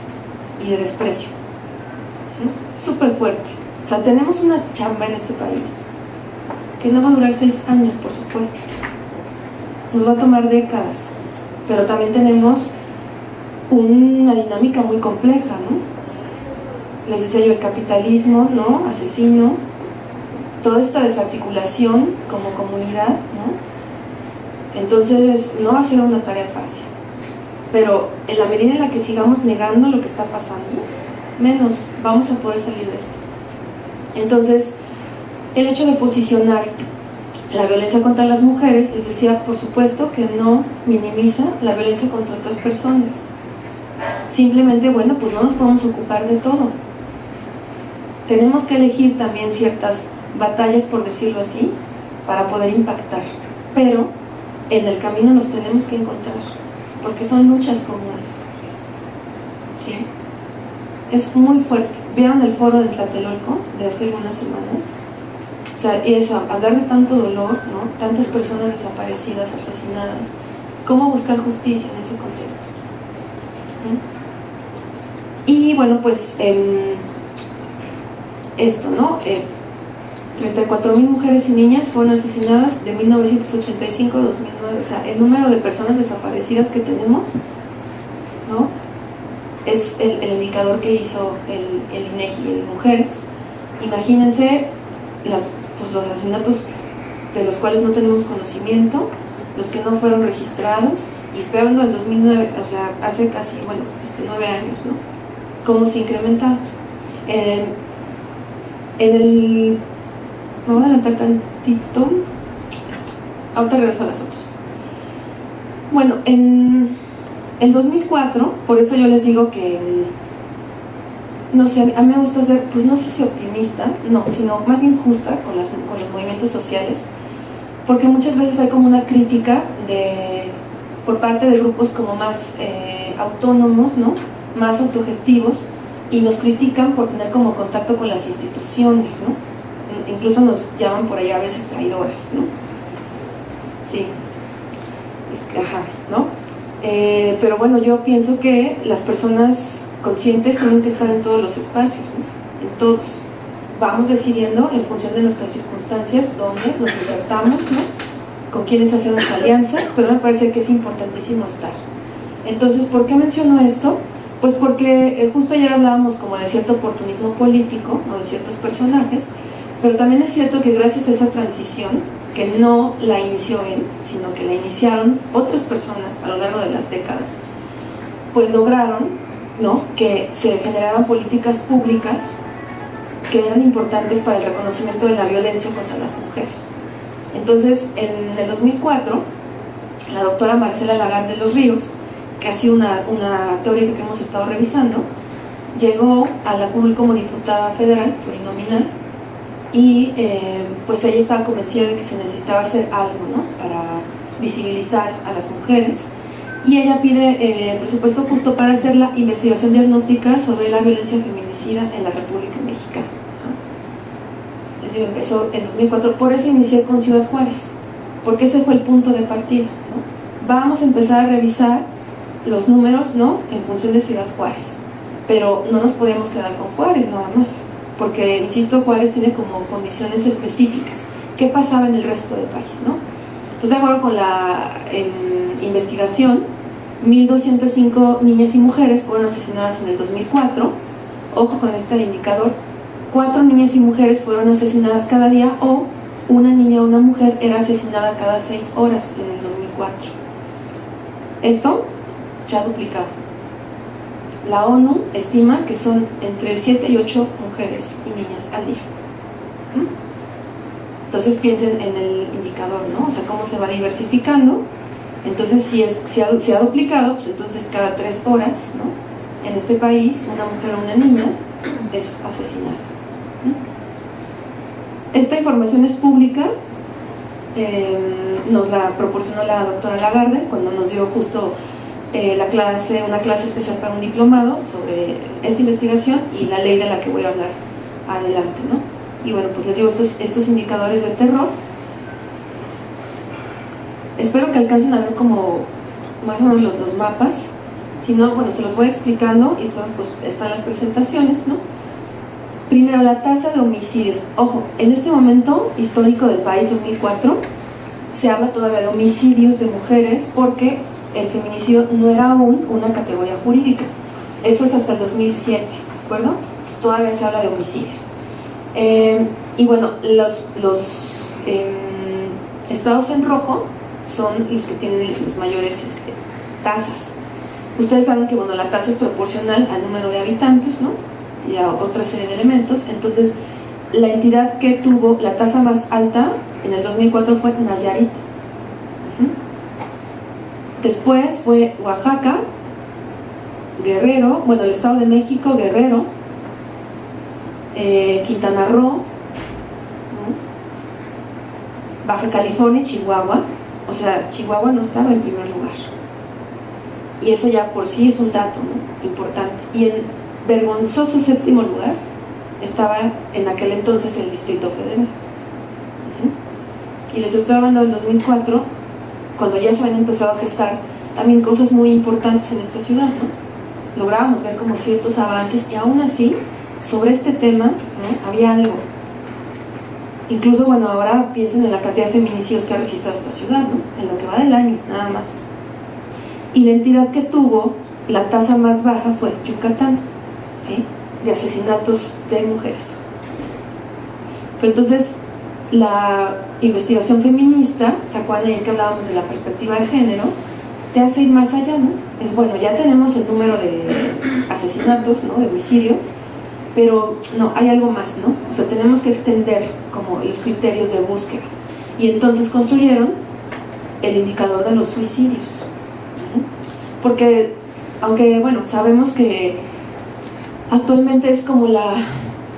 y de desprecio? ¿No? Súper fuerte. O sea, tenemos una chamba en este país que no va a durar 6 años, por supuesto. Nos va a tomar décadas, pero también tenemos una dinámica muy compleja, ¿no? Les decía yo, el capitalismo, ¿no? Asesino, toda esta desarticulación como comunidad, ¿no? Entonces no va a ser una tarea fácil, pero en la medida en la que sigamos negando lo que está pasando, menos vamos a poder salir de esto. Entonces, el hecho de posicionar la violencia contra las mujeres, les decía, por supuesto que no minimiza la violencia contra otras personas. Simplemente, bueno, pues no nos podemos ocupar de todo. Tenemos que elegir también ciertas batallas, por decirlo así, para poder impactar, pero en el camino los tenemos que encontrar, porque son luchas comunes. ¿Sí? Es muy fuerte. ¿Vieron el foro de Tlatelolco de hace algunas semanas? O sea, eso, hablar de tanto dolor, ¿no? Tantas personas desaparecidas, asesinadas, cómo buscar justicia en ese contexto. Y bueno, pues esto, ¿no? 34,000 mujeres y niñas fueron asesinadas de 1985 a 2009. O sea, el número de personas desaparecidas que tenemos, ¿no? Es el indicador que hizo el INEGI, el de mujeres. Imagínense los asesinatos de los cuales no tenemos conocimiento, los que no fueron registrados, y estoy hablando del 2009, o sea, hace casi, 9 años, ¿no? ¿Cómo se incrementa? Me voy a adelantar tantito. Ahorita regreso a las otras. Bueno, en 2004, por eso yo les digo que, no sé, a mí me gusta ser, pues no sé si optimista, no, sino más bien justa con los movimientos sociales, porque muchas veces hay como una crítica por parte de grupos como más autónomos, ¿no? Más autogestivos, y nos critican por tener como contacto con las instituciones, ¿no? Incluso nos llaman por ahí a veces traidoras, ¿no? Sí, ¿no? Pero bueno, yo pienso que las personas conscientes tienen que estar en todos los espacios, ¿no? En todos. Vamos decidiendo en función de nuestras circunstancias dónde nos insertamos, ¿no? Con quiénes hacemos alianzas, pero me parece que es importantísimo estar. Entonces, ¿por qué menciono esto? Pues porque justo ayer hablábamos como de cierto oportunismo político, ¿no? De ciertos personajes, pero también es cierto que gracias a esa transición, que no la inició él, sino que la iniciaron otras personas a lo largo de las décadas, pues lograron, ¿no? Que se generaran políticas públicas que eran importantes para el reconocimiento de la violencia contra las mujeres. Entonces, en el 2004, la doctora Marcela Lagarde de los Ríos, que ha sido una teórica que hemos estado revisando, llegó a la curul como diputada federal plurinominal, y pues ella estaba convencida de que se necesitaba hacer algo, ¿no? Para visibilizar a las mujeres, y ella pide presupuesto justo para hacer la investigación diagnóstica sobre la violencia feminicida en la República Mexicana. Les digo, empezó en 2004, por eso inicié con Ciudad Juárez, porque ese fue el punto de partida, ¿no? Vamos a empezar a revisar los números, ¿no? En función de Ciudad Juárez, pero no nos podíamos quedar con Juárez nada más, porque, insisto, Juárez tiene como condiciones específicas. ¿Qué pasaba en el resto del país, no? Entonces, de acuerdo con la investigación, 1,205 niñas y mujeres fueron asesinadas en el 2004. Ojo con este indicador: 4 niñas y mujeres fueron asesinadas cada día, o una niña o una mujer era asesinada cada 6 horas en el 2004. Esto se ha duplicado. La ONU estima que son entre 7 y 8 mujeres y niñas al día. Entonces piensen en el indicador, ¿no? O sea, cómo se va diversificando. Entonces, si ha duplicado, pues entonces cada 3 horas, ¿no? En este país, una mujer o una niña es asesinada. Esta información es pública, nos la proporcionó la doctora Lagarde cuando nos dio justo una clase especial para un diplomado sobre esta investigación y la ley de la que voy a hablar adelante, ¿no? Y bueno, pues les digo estos indicadores de terror. Espero que alcancen a ver como más o menos los mapas. Si no, bueno, se los voy explicando y entonces pues están las presentaciones, ¿no? Primero, la tasa de homicidios. Ojo, en este momento histórico del país, 2004, se habla todavía de homicidios de mujeres porque el feminicidio no era aún una categoría jurídica. Eso es hasta el 2007, ¿de acuerdo? Entonces, todavía se habla de homicidios. Y bueno, los estados en rojo son los que tienen las mayores tasas. Ustedes saben que bueno, la tasa es proporcional al número de habitantes, ¿no? Y a otra serie de elementos. Entonces, la entidad que tuvo la tasa más alta en el 2004 fue Nayarit. Después fue Oaxaca, Guerrero, bueno, el Estado de México, Guerrero, Quintana Roo, ¿no? Baja California y Chihuahua. O sea, Chihuahua no estaba en primer lugar. Y eso ya por sí es un dato, ¿no? Importante. Y en vergonzoso séptimo lugar estaba en aquel entonces el Distrito Federal. Y les estoy hablando del 2004, cuando ya se habían empezado a gestar también cosas muy importantes en esta ciudad, ¿no? Lográbamos ver como ciertos avances y aún así, sobre este tema, ¿no? Había algo. Incluso, bueno, ahora piensen en la cantidad de feminicidios que ha registrado esta ciudad, ¿no? En lo que va del año, nada más. Y la entidad que tuvo la tasa más baja fue Yucatán, ¿sí? De asesinatos de mujeres. Pero entonces, la investigación feminista, ¿se acuerdan ayer que hablábamos de la perspectiva de género? Te hace ir más allá, ¿no? Es bueno, ya tenemos el número de asesinatos, ¿no? De homicidios, pero no, hay algo más, ¿no? O sea, tenemos que extender como los criterios de búsqueda. Y entonces construyeron el indicador de los suicidios. Porque, aunque, bueno, sabemos que actualmente es como la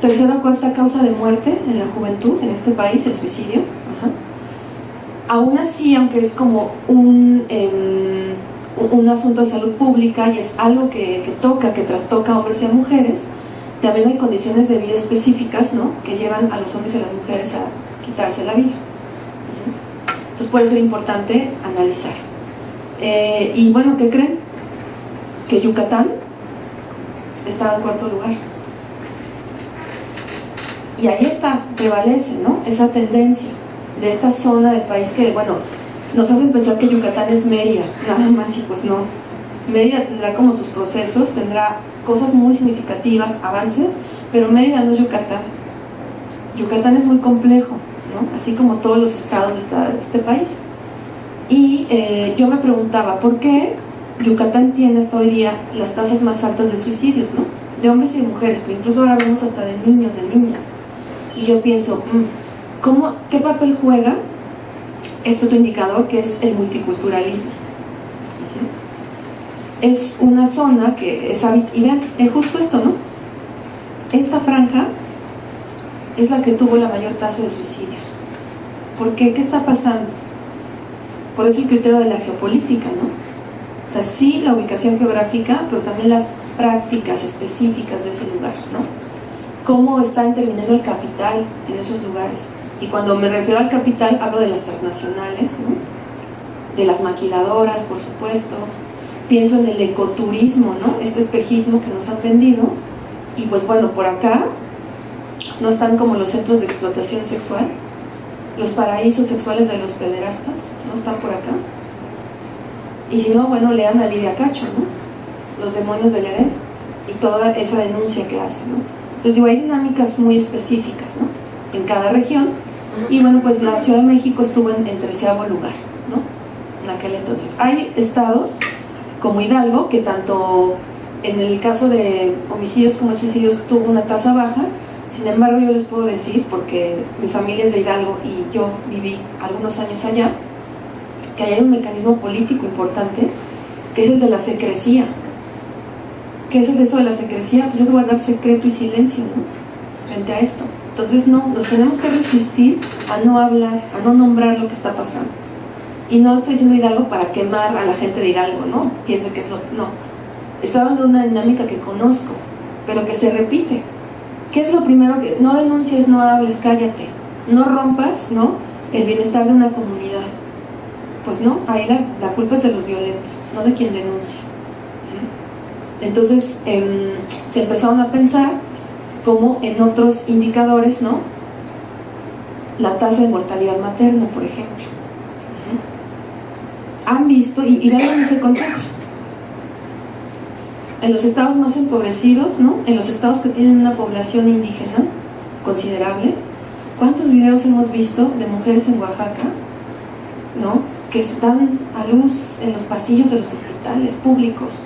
tercera o cuarta causa de muerte en la juventud en este país, el suicidio. Aún así, aunque es como un asunto de salud pública y es algo que trastoca a hombres y a mujeres, también hay condiciones de vida específicas, ¿no? Que llevan a los hombres y a las mujeres a quitarse la vida. Entonces puede ser importante analizar. Y bueno, ¿qué creen? Que Yucatán estaba en cuarto lugar. Y ahí está, prevalece, ¿no? Esa tendencia de esta zona del país que, bueno, nos hacen pensar que Yucatán es Mérida, nada más, y pues no. Mérida tendrá como sus procesos, tendrá cosas muy significativas, avances, pero Mérida no es Yucatán. Yucatán es muy complejo, ¿no? Así como todos los estados de este país. Y yo me preguntaba, ¿por qué Yucatán tiene hasta hoy día las tasas más altas de suicidios, ¿no? De hombres y de mujeres, pero incluso ahora vemos hasta de niños, de niñas. Y yo pienso, ¿qué papel juega este otro indicador que es el multiculturalismo? Es una zona que es y vean, es justo esto, ¿no? Esta franja es la que tuvo la mayor tasa de suicidios. ¿Por qué? ¿Qué está pasando? Por eso el criterio de la geopolítica, ¿no? O sea, sí la ubicación geográfica, pero también las prácticas específicas de ese lugar, ¿no? Cómo está interviniendo el capital en esos lugares. Y cuando me refiero al capital, hablo de las transnacionales, ¿no? De las maquiladoras, por supuesto. Pienso en el ecoturismo, ¿no? Este espejismo que nos han vendido. Y pues bueno, por acá no están como los centros de explotación sexual, los paraísos sexuales de los pederastas, no están por acá. Y si no, bueno, lean a Lidia Cacho, ¿no? Los demonios del Edén y toda esa denuncia que hace, ¿no? Entonces digo, hay dinámicas muy específicas, ¿no? En cada región. Y bueno, pues la Ciudad de México estuvo en 13º lugar, ¿no? En aquel entonces. Hay estados como Hidalgo, que tanto en el caso de homicidios como de suicidios tuvo una tasa baja. Sin embargo, yo les puedo decir, porque mi familia es de Hidalgo y yo viví algunos años allá, que hay un mecanismo político importante, que es el de la secrecía. ¿Qué es eso de la secrecía? Pues es guardar secreto y silencio, ¿no? Frente a esto. Entonces no, nos tenemos que resistir a no hablar, a no nombrar lo que está pasando. Y no estoy diciendo Hidalgo para quemar a la gente de Hidalgo, ¿no? Piense que es lo... No. Estoy hablando de una dinámica que conozco, pero que se repite. ¿Qué es lo primero que...? No denuncies, no hables, cállate. No rompas, ¿no?, el bienestar de una comunidad. Pues no, ahí la culpa es de los violentos, no de quien denuncia. Entonces se empezaron a pensar como en otros indicadores, ¿no? La tasa de mortalidad materna, por ejemplo. Han visto, y vean dónde se concentra. En los estados más empobrecidos, ¿no? En los estados que tienen una población indígena considerable. ¿Cuántos videos hemos visto de mujeres en Oaxaca, ¿no?, que dan a luz en los pasillos de los hospitales públicos?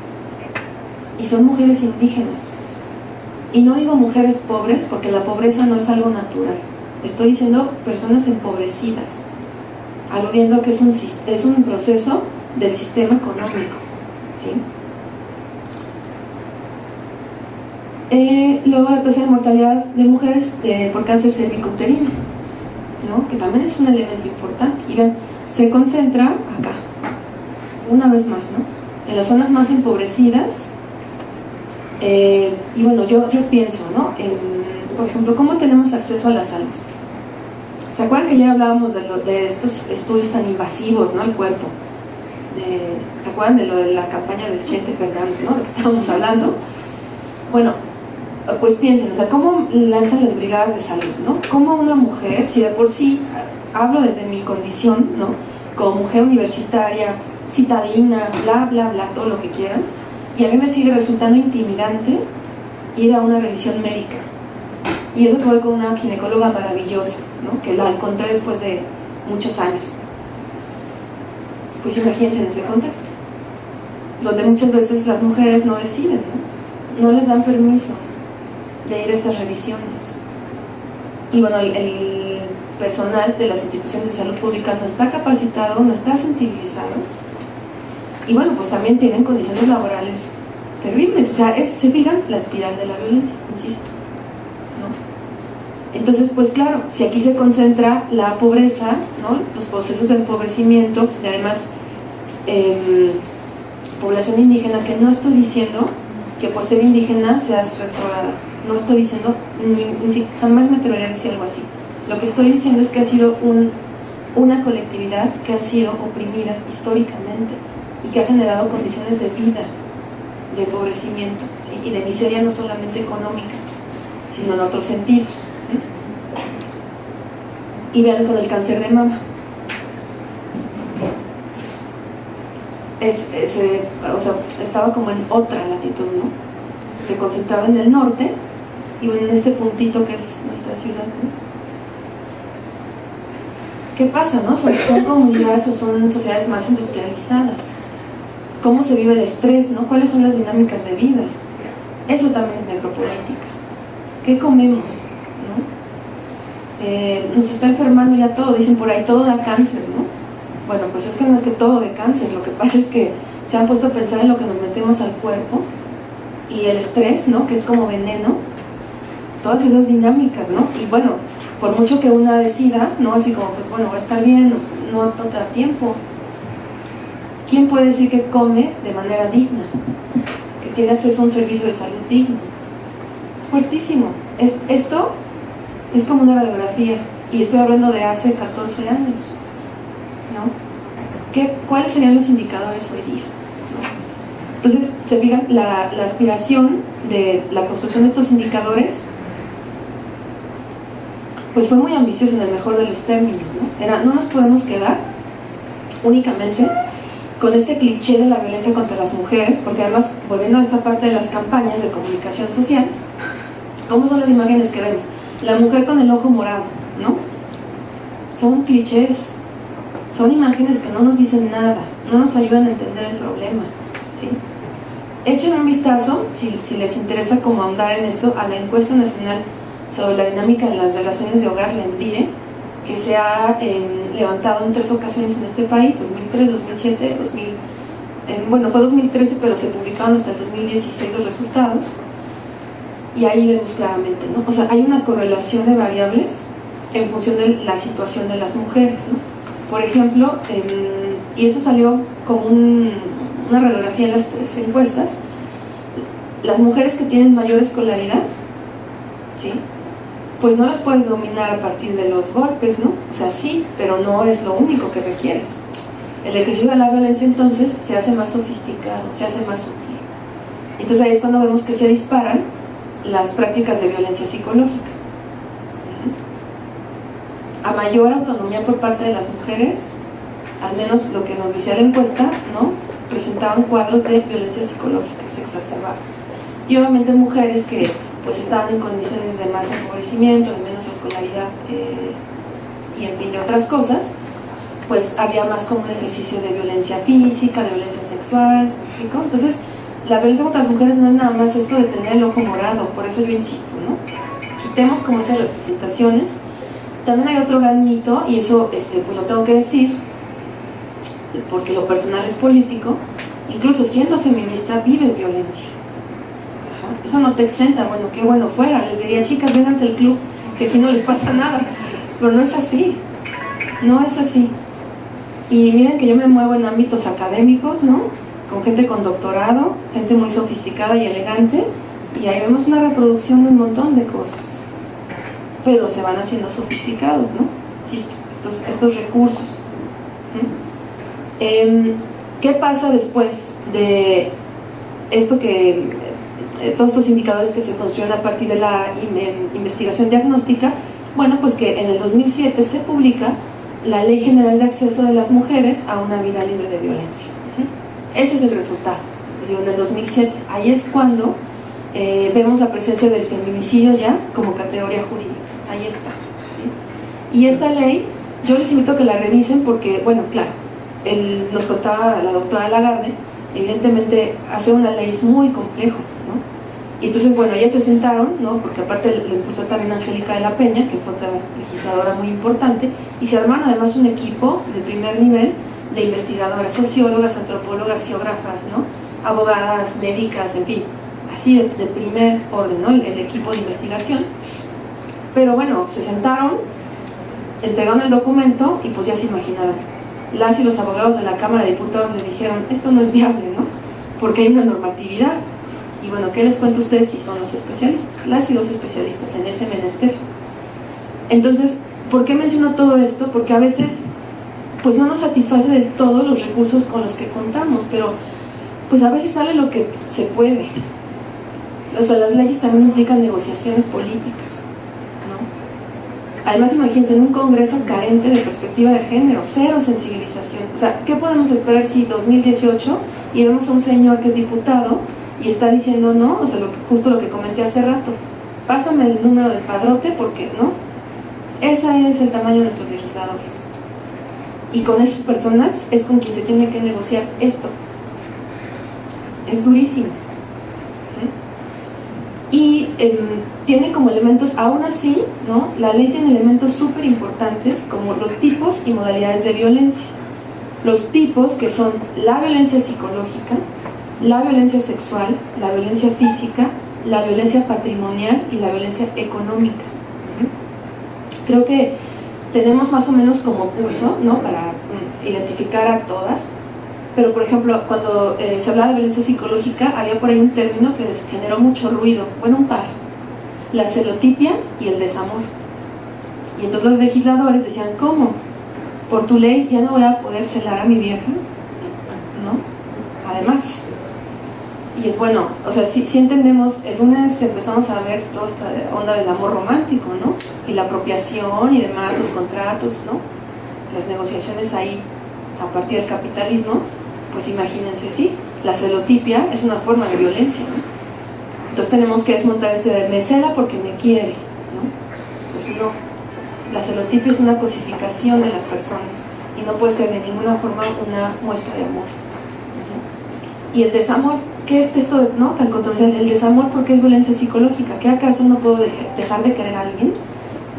Y son mujeres indígenas. Y no digo mujeres pobres porque la pobreza no es algo natural. Estoy diciendo personas empobrecidas, aludiendo a que es un proceso del sistema económico, ¿sí? Luego la tasa de mortalidad de mujeres por cáncer cervicouterino, ¿no?, que también es un elemento importante. Y vean, se concentra acá, una vez más, ¿no?, en las zonas más empobrecidas. Y bueno, yo pienso, ¿no?, por ejemplo, ¿cómo tenemos acceso a la salud? ¿Se acuerdan que ayer hablábamos de estos estudios tan invasivos, ¿no?, al cuerpo? ¿Se acuerdan de lo de la campaña del Chente Fernández, ¿no?, de lo que estábamos hablando? Bueno, pues piensen, o sea, ¿cómo lanzan las brigadas de salud, ¿no? ¿Cómo una mujer, si de por sí, hablo desde mi condición, ¿no?, como mujer universitaria, citadina, bla, bla, bla, todo lo que quieran, y a mí me sigue resultando intimidante ir a una revisión médica? Y eso que voy con una ginecóloga maravillosa, ¿no?, que la encontré después de muchos años. Pues imagínense en ese contexto, donde muchas veces las mujeres no deciden, no les dan permiso de ir a estas revisiones. Y bueno, el personal de las instituciones de salud pública no está capacitado, no está sensibilizado. Y bueno, pues también tienen condiciones laborales terribles. O sea, se fijan la espiral de la violencia, insisto, ¿no? Entonces, pues claro, si aquí se concentra la pobreza, ¿no?, los procesos de empobrecimiento, y además población indígena, que no estoy diciendo que por ser indígena seas retrógrada, no estoy diciendo, ni jamás me atrevería a decir algo así. Lo que estoy diciendo es que ha sido una colectividad que ha sido oprimida históricamente y que ha generado condiciones de vida, de empobrecimiento, ¿sí?, y de miseria no solamente económica, sino en otros sentidos. Y vean con el cáncer de mama. O sea, estaba como en otra latitud, ¿no? Se concentraba en el norte y bueno, en este puntito que es nuestra ciudad, ¿no? ¿Qué pasa, no? Son comunidades o son sociedades más industrializadas. ¿Cómo se vive el estrés, no? ¿Cuáles son las dinámicas de vida? Eso también es necropolítica. ¿Qué comemos, no? Nos está enfermando ya todo, dicen por ahí, todo da cáncer, ¿no? Bueno, pues es que no es que todo de cáncer, lo que pasa es que se han puesto a pensar en lo que nos metemos al cuerpo y el estrés, ¿no?, que es como veneno, todas esas dinámicas, ¿no? Y bueno, por mucho que una decida, ¿no?, así como, pues bueno, va a estar bien, no te da tiempo. ¿Quién puede decir que come de manera digna? Que tiene acceso a un servicio de salud digno. Es fuertísimo. Esto es como una radiografía, y estoy hablando de hace 14 años. ¿No? ¿Cuáles serían los indicadores hoy día? ¿No? Entonces, se fijan, la aspiración de la construcción de estos indicadores pues fue muy ambicioso en el mejor de los términos, ¿no? No nos podemos quedar únicamente con este cliché de la violencia contra las mujeres, porque además, volviendo a esta parte de las campañas de comunicación social, ¿cómo son las imágenes que vemos? La mujer con el ojo morado, ¿no? Son clichés. Son imágenes que no nos dicen nada, no nos ayudan a entender el problema, ¿sí? Echen un vistazo, si les interesa como ahondar en esto, a la encuesta nacional sobre la dinámica de las relaciones de hogar, la ENDIRE, que se ha levantado en 3 ocasiones en este país, 2003, 2007, bueno, fue 2013, pero se publicaron hasta el 2016 los resultados. y ahí vemos claramente, ¿no? O sea, hay una correlación de variables en función de la situación de las mujeres, ¿no? Por ejemplo, y eso salió como una radiografía en las 3 encuestas, las mujeres que tienen mayor escolaridad, ¿sí?, pues no las puedes dominar a partir de los golpes, ¿no? O sea, sí, pero no es lo único que requieres. El ejercicio de la violencia entonces se hace más sofisticado, se hace más sutil. Entonces ahí es cuando vemos que se disparan las prácticas de violencia psicológica. A mayor autonomía por parte de las mujeres, al menos lo que nos decía la encuesta, ¿no?, presentaban cuadros de violencia psicológica, se exacerbaban. Y obviamente mujeres que pues estaban en condiciones de más empobrecimiento, de menos escolaridad y en fin de otras cosas, pues había más como un ejercicio de violencia física, de violencia sexual, ¿me explico? Entonces la violencia contra las mujeres no es nada más esto de tener el ojo morado, por eso yo insisto, ¿no? Quitemos como esas representaciones. También hay otro gran mito, y eso pues lo tengo que decir, porque lo personal es político, incluso siendo feminista vives violencia. Ajá. Eso no te exenta, bueno, qué bueno fuera, les diría, chicas, vénganse al club, que aquí no les pasa nada, pero no es así, no es así. Y miren que yo me muevo en ámbitos académicos, ¿no?, con gente con doctorado, gente muy sofisticada y elegante, y ahí vemos una reproducción de un montón de cosas, pero se van haciendo sofisticados, ¿no? Insisto, estos recursos. ¿Qué pasa después de esto todos estos indicadores que se construyen a partir de la investigación diagnóstica? Bueno, pues que en el 2007 se publica la Ley General de Acceso de las Mujeres a una Vida Libre de Violencia. Ese es el resultado, les digo, en el 2007. Ahí es cuando vemos la presencia del feminicidio ya como categoría jurídica. Ahí está, ¿sí? Y esta ley, yo les invito a que la revisen porque, bueno, claro, nos contaba la doctora Lagarde, evidentemente hacer una ley es muy complejo, ¿no? Y entonces, bueno, ellas se sentaron, ¿no?, porque aparte lo impulsó también Angélica de la Peña, que fue otra legisladora muy importante, y se armaron además un equipo de primer nivel de investigadoras, sociólogas, antropólogas, geógrafas, ¿no?, abogadas, médicas, en fin, así de primer orden, ¿no?, el equipo de investigación. Pero bueno, se sentaron, entregaron el documento y pues ya se imaginaron, las y los abogados de la Cámara de Diputados les dijeron, esto no es viable, ¿no?, porque hay una normatividad. Y bueno, ¿qué les cuento a ustedes si son los especialistas? Las y los especialistas en ese menester. Entonces, ¿por qué menciono todo esto? Porque a veces pues no nos satisface del todo los recursos con los que contamos, pero pues a veces sale lo que se puede. O sea, las leyes también implican negociaciones políticas, ¿no? Además, imagínense, en un congreso carente de perspectiva de género, cero sensibilización. O sea, ¿qué podemos esperar si 2018 y vemos a un señor que es diputado y está diciendo, no, o sea, justo lo que comenté hace rato, pásame el número del padrote porque, ¿no? Ese es el tamaño de nuestros legisladores. Y con esas personas es con quien se tiene que negociar esto. Es durísimo. Y tiene como elementos, aún así, ¿no?, la ley tiene elementos súper importantes como los tipos y modalidades de violencia. Los tipos, que son la violencia psicológica, la violencia sexual, la violencia física, la violencia patrimonial y la violencia económica. Creo que tenemos más o menos como pulso, ¿no?, para identificar a todas, pero por ejemplo, cuando se hablaba de violencia psicológica, había por ahí un término que les generó mucho ruido, bueno, un par, la celotipia y el desamor. Y entonces los legisladores decían, ¿cómo? ¿Por tu ley ya no voy a poder celar a mi vieja? ¿No? Además. Y es bueno, o sea, sí entendemos, el lunes empezamos a ver toda esta onda del amor romántico, ¿no? Y la apropiación y demás, los contratos, ¿no? Las negociaciones ahí a partir del capitalismo, pues imagínense, sí, la celotipia es una forma de violencia, ¿no? Entonces tenemos que desmontar de me cela porque me quiere, ¿no? Pues no, la celotipia es una cosificación de las personas y no puede ser de ninguna forma una muestra de amor. Y el desamor, ¿qué es esto, no, tan controversial? El desamor, porque es violencia psicológica. ¿Qué acaso no puedo dejar de querer a alguien?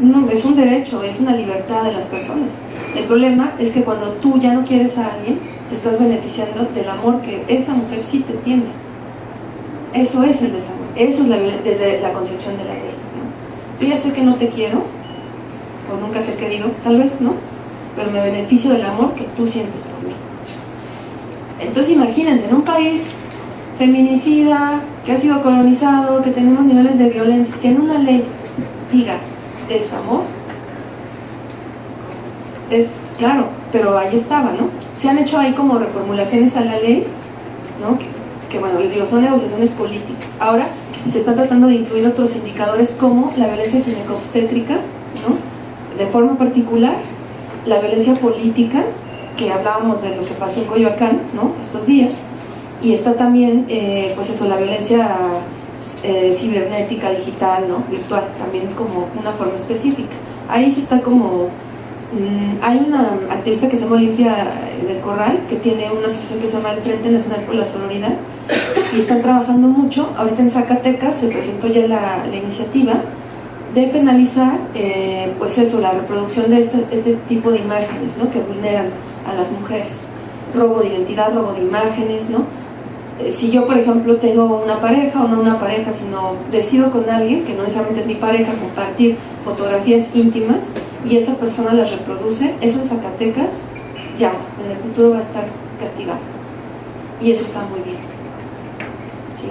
No, es un derecho, es una libertad de las personas. El problema es que cuando tú ya no quieres a alguien, te estás beneficiando del amor que esa mujer sí te tiene. Eso es el desamor, eso es la violencia desde la concepción de la ley, ¿no? Yo ya sé que no te quiero, o nunca te he querido, tal vez, ¿no? Pero me beneficio del amor que tú sientes por mí. Entonces imagínense, en un país feminicida, que ha sido colonizado, que tenemos niveles de violencia, que en una ley diga desamor, es claro, pero ahí estaba, ¿no? Se han hecho ahí como reformulaciones a la ley, ¿no? Que bueno, les digo, son negociaciones políticas. Ahora se está tratando de incluir otros indicadores como la violencia ginecobstétrica, ¿no? De forma particular, la violencia política, que hablábamos de lo que pasó en Coyoacán, ¿no? Estos días, y está también, pues eso, la violencia cibernética, digital, ¿no? Virtual, también como una forma específica. Ahí se está como... hay una activista que se llama Olimpia del Corral, que tiene una asociación que se llama el Frente Nacional por la Sororidad, y están trabajando mucho. Ahorita en Zacatecas se presentó ya la iniciativa de penalizar, pues eso, la reproducción de este tipo de imágenes, ¿no? Que vulneran a las mujeres, robo de identidad, robo de imágenes, ¿no? Si yo, por ejemplo, tengo una pareja o no una pareja, sino decido con alguien que no necesariamente es mi pareja compartir fotografías íntimas y esa persona las reproduce, eso en Zacatecas ya en el futuro va a estar castigado, y eso está muy bien, ¿sí?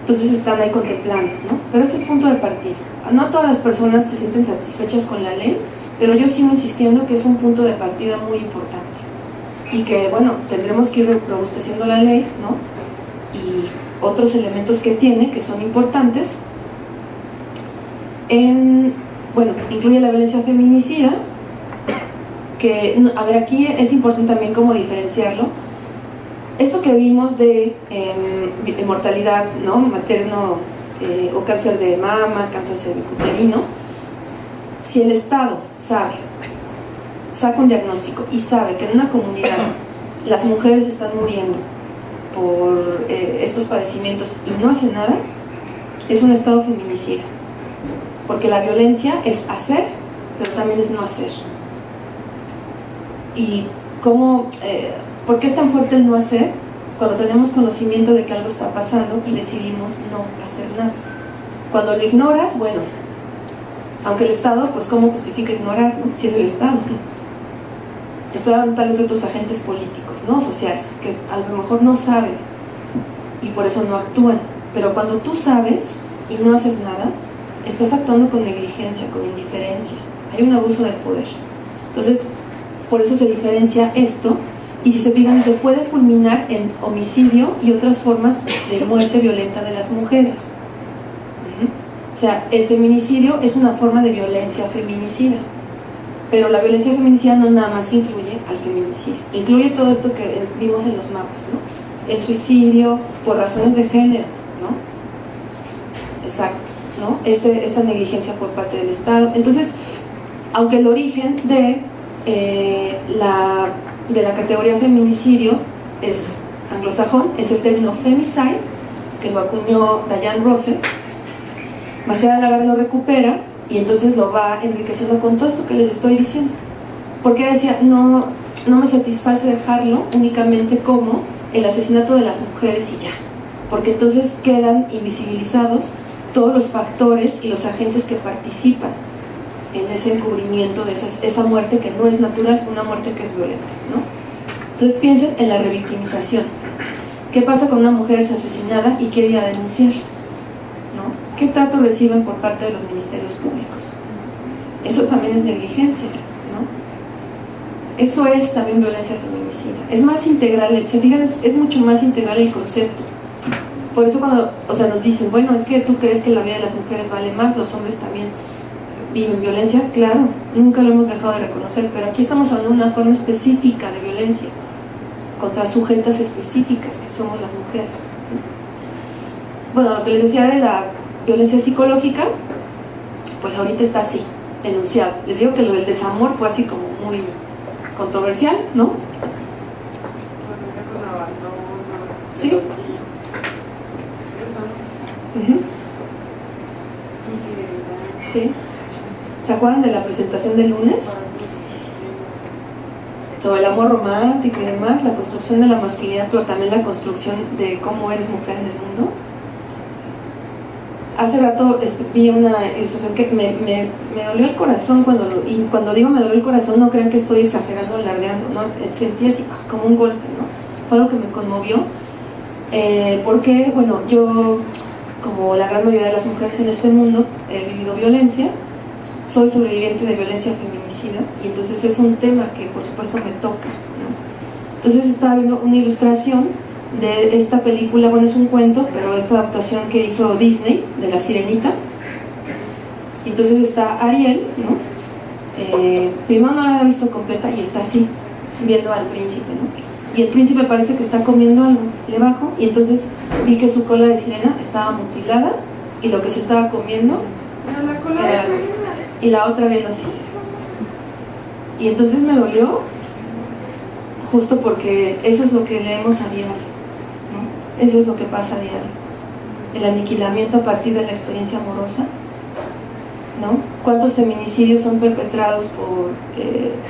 Entonces están ahí contemplando, ¿no? Pero es el punto de partida. No todas las personas se sienten satisfechas con la ley, pero yo sigo insistiendo que es un punto de partida muy importante y que, bueno, tendremos que ir robusteciendo la ley, ¿no? Y otros elementos que tiene, que son importantes. Bueno, incluye la violencia feminicida, que, a ver, aquí es importante también cómo diferenciarlo. Esto que vimos de mortalidad, ¿no? Materno o cáncer de mama, cáncer cervicuterino, si el Estado saca un diagnóstico y sabe que en una comunidad las mujeres están muriendo por estos padecimientos y no hace nada, es un Estado feminicida, porque la violencia es hacer, pero también es no hacer. Y cómo, ¿por qué es tan fuerte el no hacer? Cuando tenemos conocimiento de que algo está pasando y decidimos no hacer nada. Cuando lo ignoras, bueno, aunque el Estado, pues ¿cómo justifica ignorar, ¿no? Si es el Estado, ¿no? Estoy hablando tal vez de otros agentes políticos, ¿no? Sociales, que a lo mejor no saben y por eso no actúan. Pero cuando tú sabes y no haces nada, estás actuando con negligencia, con indiferencia. Hay un abuso del poder. Entonces, por eso se diferencia esto, y si se fijan, se puede culminar en homicidio y otras formas de muerte violenta de las mujeres. O sea, el feminicidio es una forma de violencia feminicida, pero la violencia feminicida no nada más incluye al feminicidio, incluye todo esto que vimos en los mapas, ¿no? El suicidio por razones de género, ¿no? Exacto, ¿no? Esta negligencia por parte del Estado. Entonces, aunque el origen de la categoría feminicidio es anglosajón, es el término femicide, que lo acuñó Diane Russell. Marcela Lagarde lo recupera y entonces lo va enriqueciendo con todo esto que les estoy diciendo, porque decía, no me satisface dejarlo únicamente como el asesinato de las mujeres y ya, porque entonces quedan invisibilizados todos los factores y los agentes que participan en ese encubrimiento de esa muerte que no es natural, una muerte que es violenta, ¿no? Entonces piensen en la revictimización. ¿Qué pasa cuando una mujer es asesinada y quiere ir a denunciar? ¿No? ¿Qué trato reciben por parte de los ministerios públicos? Eso también es negligencia, ¿no? Eso es también violencia feminicida. Es más integral, se fijan, es mucho más integral el concepto. Por eso cuando, nos dicen, bueno, es que tú crees que la vida de las mujeres vale más, los hombres también viven violencia. Claro, nunca lo hemos dejado de reconocer, pero aquí estamos hablando de una forma específica de violencia contra sujetas específicas que somos las mujeres. Bueno, lo que les decía de la violencia psicológica, pues ahorita está así, enunciado. Les digo que lo del desamor fue así como muy controversial, ¿no? ¿Sí? ¿Sí? ¿Se acuerdan de la presentación del lunes? sobre el amor romántico y demás, la construcción de la masculinidad, pero también la construcción de cómo eres mujer en el mundo. Hace rato vi una ilustración que me dolió el corazón y cuando digo me dolió el corazón no crean que estoy exagerando, alardeando, ¿no? Sentí así como un golpe, ¿no? Fue algo que me conmovió, porque, bueno, yo, como la gran mayoría de las mujeres en este mundo, he vivido violencia, soy sobreviviente de violencia feminicida, y entonces es un tema que por supuesto me toca, ¿no? Entonces estaba viendo una ilustración de esta película, bueno, es un cuento, pero esta adaptación que hizo Disney de La Sirenita. Entonces está Ariel, ¿no? Primero no la había visto completa y está así, viendo al príncipe, ¿no? Y el príncipe parece que está comiendo algo, le bajo y entonces vi que su cola de sirena estaba mutilada y lo que se estaba comiendo era algo, y la otra viendo así. Y entonces me dolió, justo porque eso es lo que leemos a diario, ¿no? Eso es lo que pasa a diario, el aniquilamiento a partir de la experiencia amorosa, ¿no? ¿Cuántos feminicidios son perpetrados por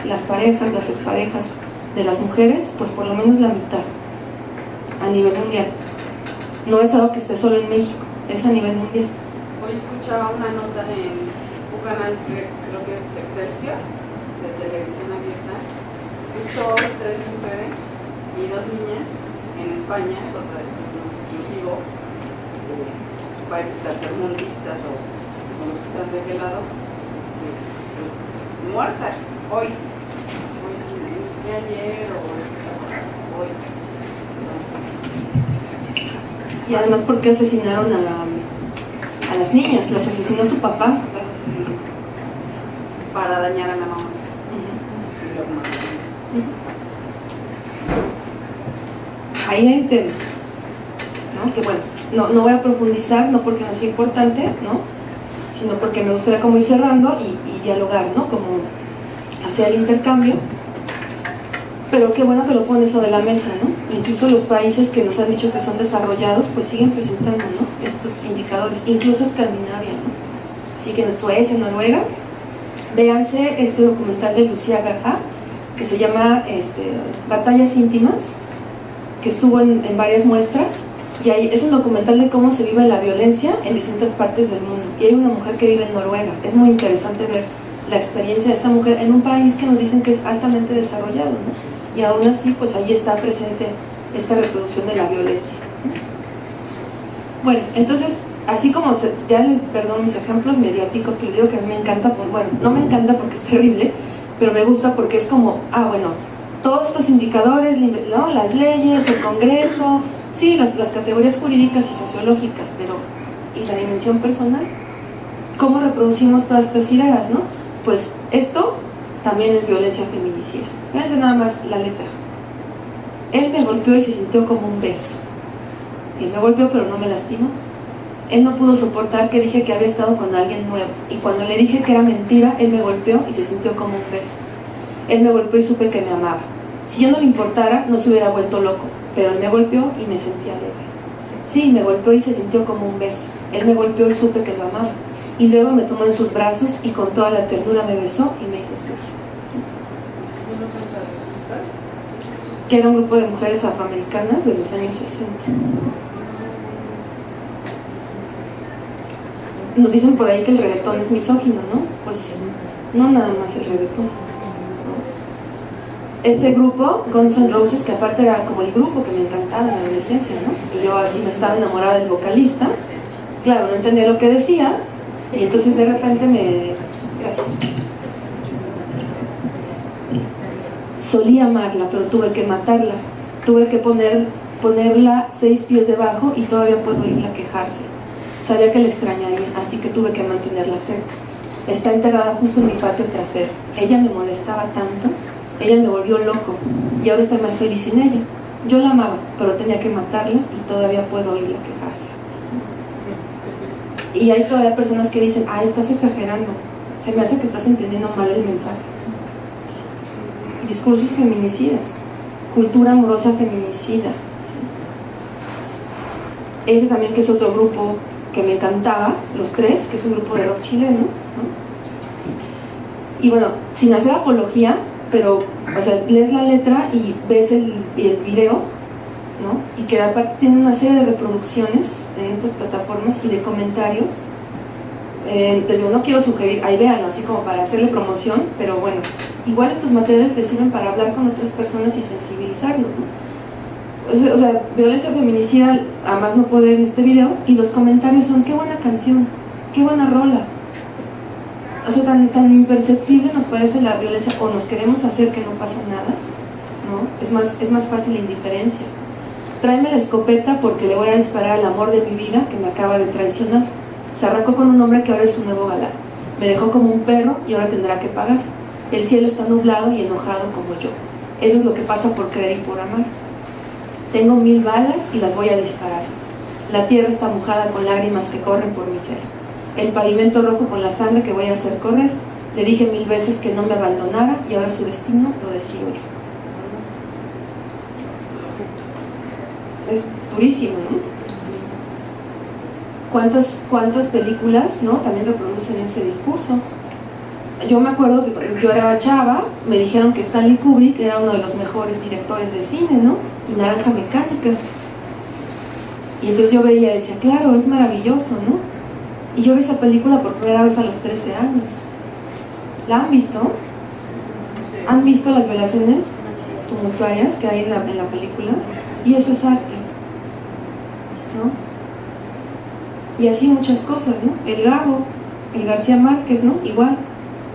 las parejas, las exparejas de las mujeres? Pues por lo menos la mitad, a nivel mundial. No es algo que esté solo en México, es a nivel mundial. Hoy escuchaba una nota en un canal que creo que es Excelsior, de televisión abierta. Justo hoy 3 mujeres y 2 niñas en España, o sea, no es exclusivo, países tercermundistas o los que están de aquel lado, pues, muertas hoy ayer o hoy. Y además, ¿por qué asesinaron a las niñas? Las asesinó su papá. Para dañar a la mamá. Ahí hay un tema, ¿no? Que bueno, no voy a profundizar, no porque no sea importante, ¿no? Sino porque me gustaría como ir cerrando y dialogar, ¿no? Como hacer el intercambio. Pero qué bueno que lo pone sobre la mesa, ¿no? Incluso los países que nos han dicho que son desarrollados, pues siguen presentando, ¿no? Estos indicadores, incluso Escandinavia, ¿no? Así que en Suecia, Noruega, véanse este documental de Lucía Gaja, que se llama Batallas íntimas, que estuvo en varias muestras, y ahí es un documental de cómo se vive la violencia en distintas partes del mundo. Y hay una mujer que vive en Noruega. Es muy interesante ver la experiencia de esta mujer en un país que nos dicen que es altamente desarrollado, ¿no? Y aún así, pues ahí está presente esta reproducción de la violencia. Bueno, entonces, así como ya les perdono mis ejemplos mediáticos, pero les digo que a mí me encanta, bueno, no me encanta porque es terrible, pero me gusta porque es como, bueno, todos estos indicadores, ¿no? Las leyes, el Congreso, sí, las categorías jurídicas y sociológicas, pero ¿y la dimensión personal? ¿Cómo reproducimos todas estas ideas, no? Pues esto también es violencia feminicida. Fíjense nada más la letra. Él me golpeó y se sintió como un beso. Él me golpeó pero no me lastimó. Él no pudo soportar que dije que había estado con alguien nuevo, y cuando le dije que era mentira, él me golpeó y se sintió como un beso. Él me golpeó y supe que me amaba. Si yo no le importara, no se hubiera vuelto loco, pero él me golpeó y me sentí alegre. Sí, me golpeó y se sintió como un beso. Él me golpeó y supe que lo amaba. Y luego me tomó en sus brazos y con toda la ternura me besó y me hizo suya. Que era un grupo de mujeres afroamericanas de los años 60. Nos dicen por ahí que el reggaetón es misógino, ¿no? Pues no nada más el reggaetón, ¿no? Este grupo, Guns N' Roses, que aparte era como el grupo que me encantaba en la adolescencia, ¿no? Y yo así me estaba enamorada del vocalista. Claro, no entendía lo que decía, y entonces de repente Gracias. Solía amarla, pero tuve que matarla. Tuve que ponerla 6 pies debajo y todavía puedo oírla quejarse. Sabía que la extrañaría, así que tuve que mantenerla cerca. Está enterrada justo en mi patio trasero. Ella me molestaba tanto, ella me volvió loco, y ahora estoy más feliz sin ella. Yo la amaba, pero tenía que matarla y todavía puedo oírla quejarse. Y hay todavía personas que dicen, estás exagerando, se me hace que estás entendiendo mal el mensaje. Discursos feminicidas, cultura amorosa feminicida. Ese también, que es otro grupo que me encantaba, Los Tres, que es un grupo de rock chileno, ¿no? Y bueno, sin hacer apología, pero, o sea, lees la letra y ves el video, ¿no? Y que aparte tiene una serie de reproducciones en estas plataformas y de comentarios. Entonces yo no quiero sugerir, ahí véanlo, así como para hacerle promoción, pero bueno, igual estos materiales les sirven para hablar con otras personas y sensibilizarlos, ¿no? O sea, violencia feminicida a más no poder en este video, y los comentarios son: qué buena canción, qué buena rola. O sea, tan imperceptible nos parece la violencia, o nos queremos hacer que no pasa nada, ¿no? Es más fácil la indiferencia. Tráeme la escopeta porque le voy a disparar al amor de mi vida que me acaba de traicionar. Se arrancó con un hombre que ahora es su nuevo galán. Me dejó como un perro y ahora tendrá que pagar. El cielo está nublado y enojado como yo. Eso es lo que pasa por creer y por amar. Tengo 1000 balas y las voy a disparar. La tierra está mojada con lágrimas que corren por mi ser. El pavimento rojo con la sangre que voy a hacer correr. Le dije 1000 veces que no me abandonara y ahora su destino lo decido yo. Es durísimo, ¿no? ¿Cuántas películas, ¿no?, también reproducen ese discurso? Yo me acuerdo que cuando yo era chava, me dijeron que Stanley Kubrick era uno de los mejores directores de cine, ¿no? Y Naranja Mecánica. Y entonces yo veía y decía, claro, es maravilloso, ¿no? Y yo vi esa película por primera vez a los 13 años. ¿La han visto? ¿Han visto las violaciones tumultuarias que hay en la película? Y eso es arte, ¿no? Y así muchas cosas, ¿no? El Gabo, el García Márquez, ¿no? Igual.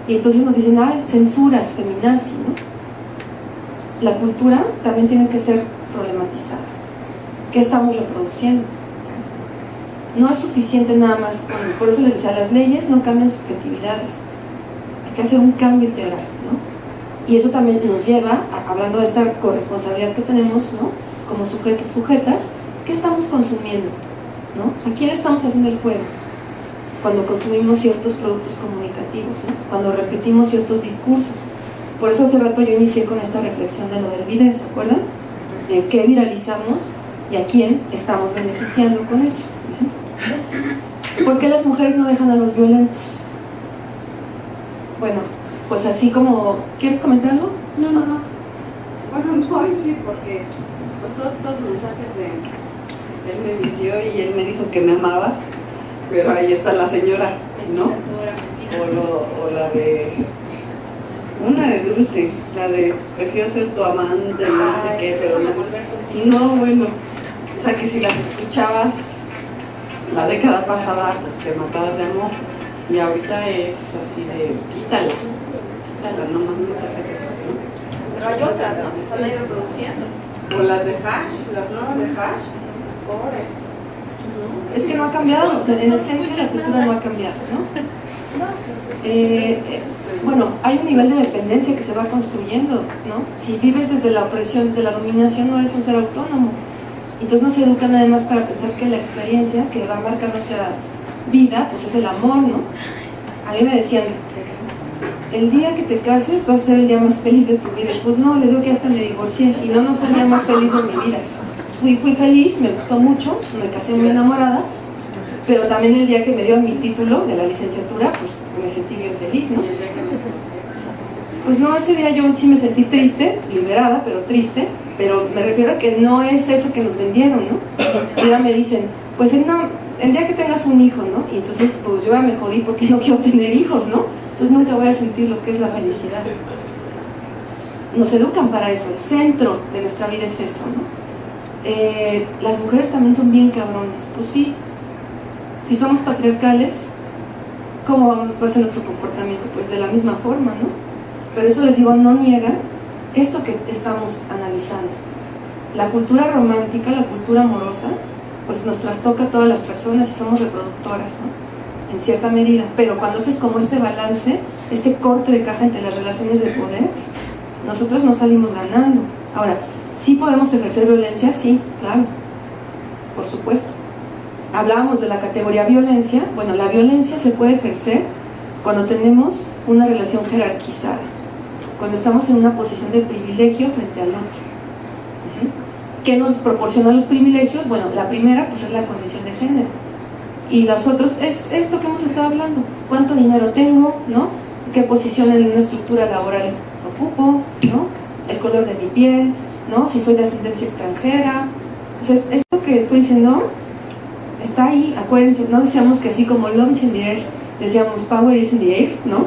Y entonces nos dicen, censuras, feminazi, ¿no? La cultura también tiene que ser problematizada. ¿Qué estamos reproduciendo? No es suficiente nada más por eso les decía, las leyes no cambian subjetividades. Hay que hacer un cambio integral, ¿no? Y eso también nos lleva, hablando de esta corresponsabilidad que tenemos, ¿no?, como sujetos, sujetas, ¿qué estamos consumiendo? ¿No? ¿A quién estamos haciendo el juego? Cuando consumimos ciertos productos comunicativos, ¿no? Cuando repetimos ciertos discursos. Por eso hace rato yo inicié con esta reflexión de lo del video, ¿se acuerdan? De qué viralizamos y a quién estamos beneficiando con eso. ¿Por qué las mujeres no dejan a los violentos? Bueno, pues así como... ¿Quieres comentar algo? No. Bueno, no, sí, porque pues todos estos mensajes de... Él me mintió y él me dijo que me amaba, pero ahí está la señora, ¿no? O la de... Una de Dulce, la de prefiero ser tu amante, no sé qué, pero no, bueno, o sea que si las escuchabas la década pasada, pues te matabas de amor, y ahorita es así de quítala, no más mensajes esos, ¿no? Pero hay otras, ¿no?, que están ahí reproduciendo. O las de hash, las nuevas de hash, pobres. Es que no ha cambiado, o sea, en esencia la cultura no ha cambiado, ¿no? Bueno, hay un nivel de dependencia que se va construyendo, ¿no? Si vives desde la opresión, desde la dominación, no eres un ser autónomo. Entonces nos educan además para pensar que la experiencia que va a marcar nuestra vida, pues es el amor, ¿no? A mí me decían, el día que te cases va a ser el día más feliz de tu vida. Pues no, les digo que hasta me divorcié y no fue el día más feliz de mi vida. Fui feliz, me gustó mucho, me casé muy enamorada, pero también el día que me dio mi título de la licenciatura, pues me sentí bien feliz, ¿no? Pues no, ese día yo sí me sentí triste, liberada, pero triste, pero me refiero a que no es eso que nos vendieron, ¿no? Y ahora me dicen, pues no, el día que tengas un hijo, ¿no? Y entonces pues yo ya me jodí porque no quiero tener hijos, ¿no? Entonces nunca voy a sentir lo que es la felicidad. Nos educan para eso, el centro de nuestra vida es eso, ¿no? Las mujeres también son bien cabrones, pues sí, si somos patriarcales, ¿cómo va a ser nuestro comportamiento? Pues de la misma forma, ¿no? Pero eso les digo, no niega esto que estamos analizando. La cultura romántica, la cultura amorosa, pues nos trastoca a todas las personas y somos reproductoras, ¿no? En cierta medida, pero cuando haces como este balance, este corte de caja entre las relaciones de poder, nosotros no salimos ganando. Ahora, ¿sí podemos ejercer violencia? Sí, claro, por supuesto. Hablábamos de la categoría violencia. Bueno, la violencia se puede ejercer cuando tenemos una relación jerarquizada, cuando estamos en una posición de privilegio frente al otro. ¿Qué nos proporciona los privilegios? Bueno, la primera pues es la condición de género, y las otras es esto que hemos estado hablando: cuánto dinero tengo, ¿no? ¿Qué posición en una estructura laboral ocupo, ¿no? El color de mi piel, ¿no? Si soy de ascendencia extranjera. O sea, esto que estoy diciendo está ahí, acuérdense, no decíamos que así como love is in the air, decíamos power is in the air, ¿no?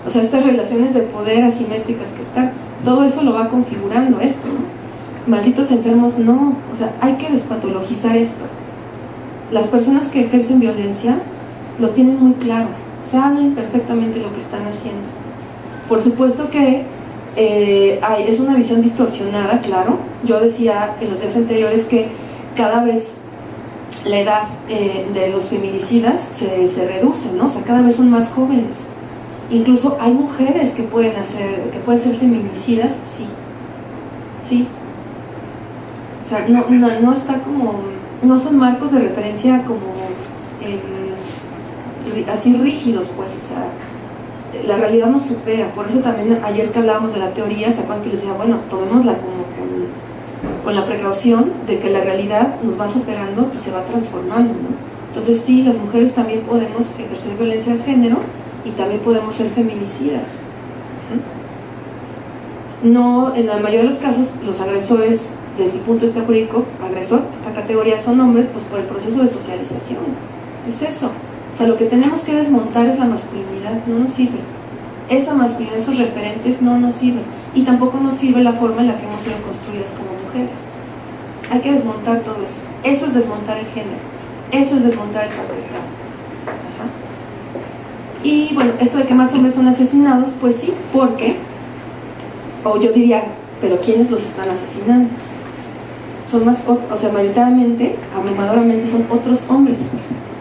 O sea, estas relaciones de poder asimétricas que están, todo eso lo va configurando esto, ¿no? Malditos enfermos, no, o sea, hay que despatologizar esto. Las personas que ejercen violencia lo tienen muy claro, saben perfectamente lo que están haciendo. Por supuesto que es una visión distorsionada, claro. Yo decía en los días anteriores que cada vez la edad de los feminicidas se reduce, ¿no? O sea, cada vez son más jóvenes. Incluso hay mujeres que pueden ser feminicidas, sí. O sea, no está como, no son marcos de referencia como así rígidos, pues, o sea, la realidad nos supera. Por eso también ayer que hablábamos de la teoría, ¿se acuerdan que les decía, bueno, tomémosla como con la precaución de que la realidad nos va superando y se va transformando, ¿no? Entonces sí, las mujeres también podemos ejercer violencia de género y también podemos ser feminicidas. No, en la mayoría de los casos, los agresores, desde el punto de vista jurídico, agresor, esta categoría son hombres, pues por el proceso de socialización. Es eso. O sea, lo que tenemos que desmontar es la masculinidad, no nos sirve. Esa masculinidad, esos referentes no nos sirven. Y tampoco nos sirve la forma en la que hemos sido construidas como mujeres. Hay que desmontar todo eso. Eso es desmontar el género. Eso es desmontar el patriarcado. Ajá. Y bueno, esto de que más hombres son asesinados, pues sí, porque, o yo diría, pero ¿quiénes los están asesinando? Son más, o sea, mayoritariamente, abrumadoramente son otros hombres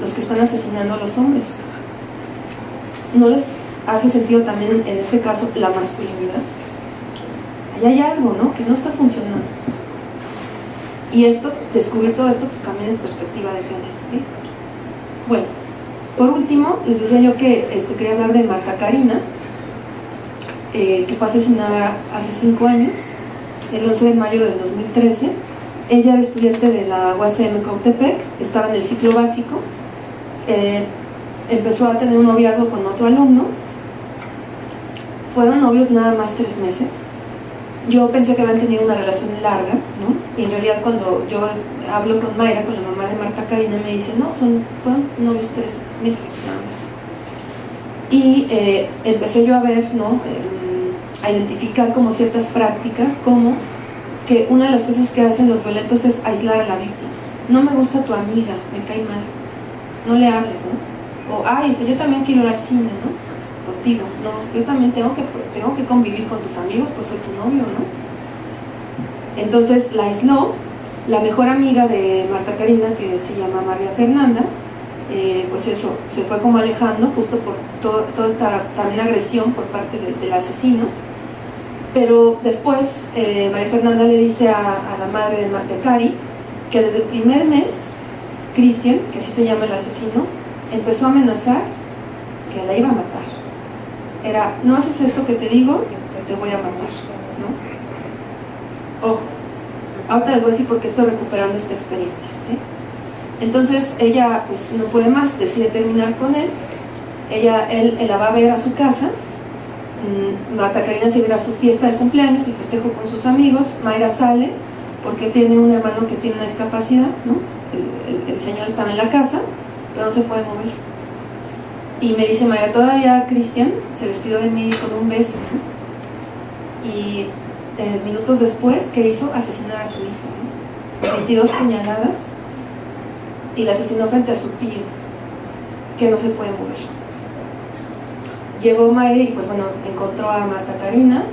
los que están asesinando a los hombres. ¿No les hace sentido también en este caso la masculinidad? Ahí hay algo, ¿no?, que no está funcionando. Y esto, descubrir todo esto, pues también es perspectiva de género, ¿sí? Bueno, por último, les decía yo que quería hablar de Marta Karina, que fue asesinada hace 5 años, el 11 de mayo del 2013. Ella era estudiante de la UACM Cautepec, estaba en el ciclo básico, empezó a tener un noviazgo con otro alumno. Fueron novios nada más 3 meses. Yo pensé que habían tenido una relación larga, ¿no? Y en realidad cuando yo hablo con Mayra, con la mamá de Marta Karina, me dice, no, fueron novios 3 meses nada más. Y empecé yo a ver, ¿no?, a identificar como ciertas prácticas, como que una de las cosas que hacen los violentos es aislar a la víctima. No me gusta tu amiga, me cae mal, no le hables, ¿no? O, ay, yo también quiero ir al cine, ¿no?, contigo, no, yo también tengo que convivir con tus amigos, pues soy tu novio, ¿no? Entonces la aisló. La mejor amiga de Marta Karina, que se llama María Fernanda, pues eso, se fue como alejando justo por toda esta también agresión por parte del asesino. Pero después María Fernanda le dice a la madre de Cari que desde el primer mes Cristian, que así se llama el asesino, empezó a amenazar que la iba a matar. Era, no haces esto que te digo, te voy a matar, ¿no? Ojo, ahorita les voy a decir por qué estoy recuperando esta experiencia, ¿sí? Entonces ella pues no puede más, decide terminar con él. Él la va a ver a su casa. Marta Karina se va a su fiesta de cumpleaños, el festejo con sus amigos. Mayra sale porque tiene un hermano que tiene una discapacidad, ¿no? El señor está en la casa, pero no se puede mover. Y me dice Mayra, todavía Cristian se despidió de mí con un beso, ¿no? Y minutos después, ¿qué hizo? Asesinar a su hijo, ¿no? 22 puñaladas, y la asesinó frente a su tío, que no se puede mover. Llegó Mayra y pues bueno, encontró a Marta Karina,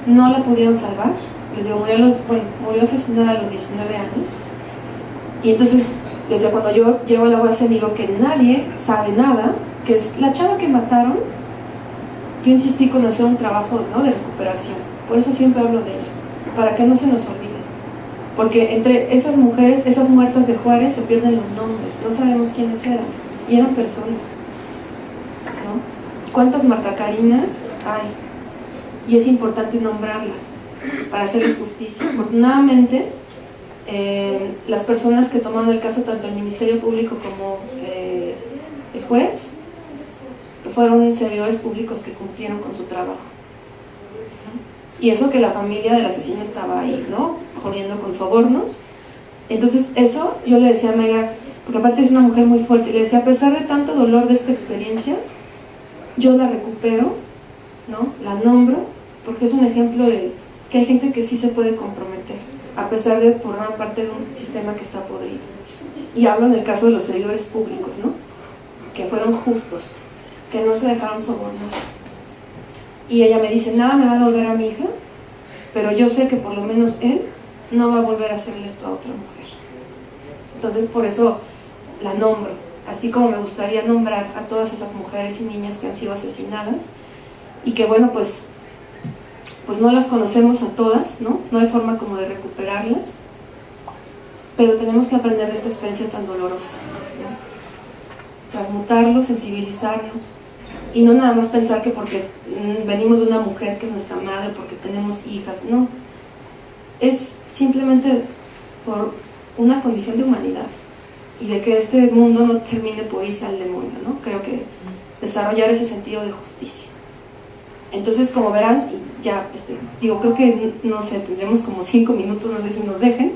no la pudieron salvar, les digo, murió asesinada a los 19 años. Y entonces, desde cuando yo llego a la UACM digo que nadie sabe nada, que es la chava que mataron. Yo insistí con hacer un trabajo, ¿no?, de recuperación, por eso siempre hablo de ella, para que no se nos olvide, porque entre esas mujeres, esas muertas de Juárez, se pierden los nombres, no sabemos quiénes eran, y eran personas, ¿no? ¿Cuántas Marta Karinas hay? Y es importante nombrarlas para hacerles justicia. Afortunadamente, las personas que tomaron el caso, tanto el Ministerio Público como el juez, fueron servidores públicos que cumplieron con su trabajo. Y eso que la familia del asesino estaba ahí, ¿no? Jodiendo con sobornos. Entonces eso yo le decía a Mega, porque aparte es una mujer muy fuerte, y le decía, a pesar de tanto dolor de esta experiencia, yo la recupero, ¿no? La nombro, porque es un ejemplo de que hay gente que sí se puede comprometer, a pesar de formar parte de un sistema que está podrido. Y hablo en el caso de los servidores públicos, ¿no? Que fueron justos, que no se dejaron sobornar. Y ella me dice, nada me va a devolver a mi hija, pero yo sé que por lo menos él no va a volver a hacerle esto a otra mujer. Entonces por eso la nombro, así como me gustaría nombrar a todas esas mujeres y niñas que han sido asesinadas y que bueno, pues no las conocemos a todas, ¿no? No hay forma como de recuperarlas, pero tenemos que aprender de esta experiencia tan dolorosa, ¿no? Transmutarlo, sensibilizarnos y no nada más pensar que porque venimos de una mujer que es nuestra madre, porque tenemos hijas, no, es simplemente por una condición de humanidad y de que este mundo no termine por irse al demonio, ¿no? Creo que desarrollar ese sentido de justicia. Entonces, como verán, y ya, digo, creo que, no sé, tendremos como 5 minutos, no sé si nos dejen,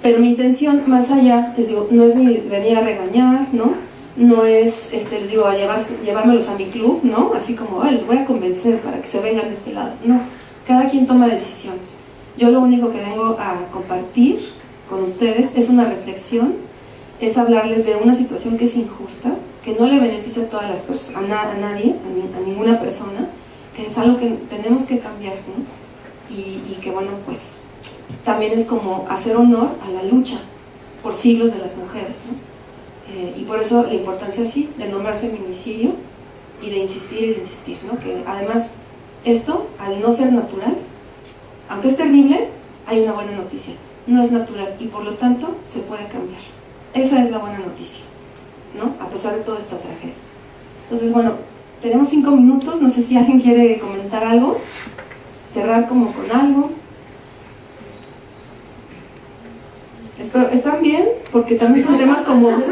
pero mi intención, más allá, les digo, no es ni venir a regañar, ¿no? No es, les digo, a llevármelos a mi club, ¿no? Así como, les voy a convencer para que se vengan de este lado. No, cada quien toma decisiones. Yo lo único que vengo a compartir con ustedes es una reflexión, es hablarles de una situación que es injusta, que no le beneficia a todas las personas, a nadie, a ninguna persona, que es algo que tenemos que cambiar, ¿no? Y que bueno, pues también es como hacer honor a la lucha por siglos de las mujeres, ¿no? Y por eso la importancia así de nombrar feminicidio y de insistir, ¿no? Que además esto, al no ser natural, aunque es terrible, hay una buena noticia, no es natural y por lo tanto se puede cambiar. Esa es la buena noticia, ¿no? A pesar de toda esta tragedia. Entonces, bueno, tenemos 5 minutos, no sé si alguien quiere comentar algo, cerrar como con algo. Espero, ¿están bien? Porque también son temas como... Perdón,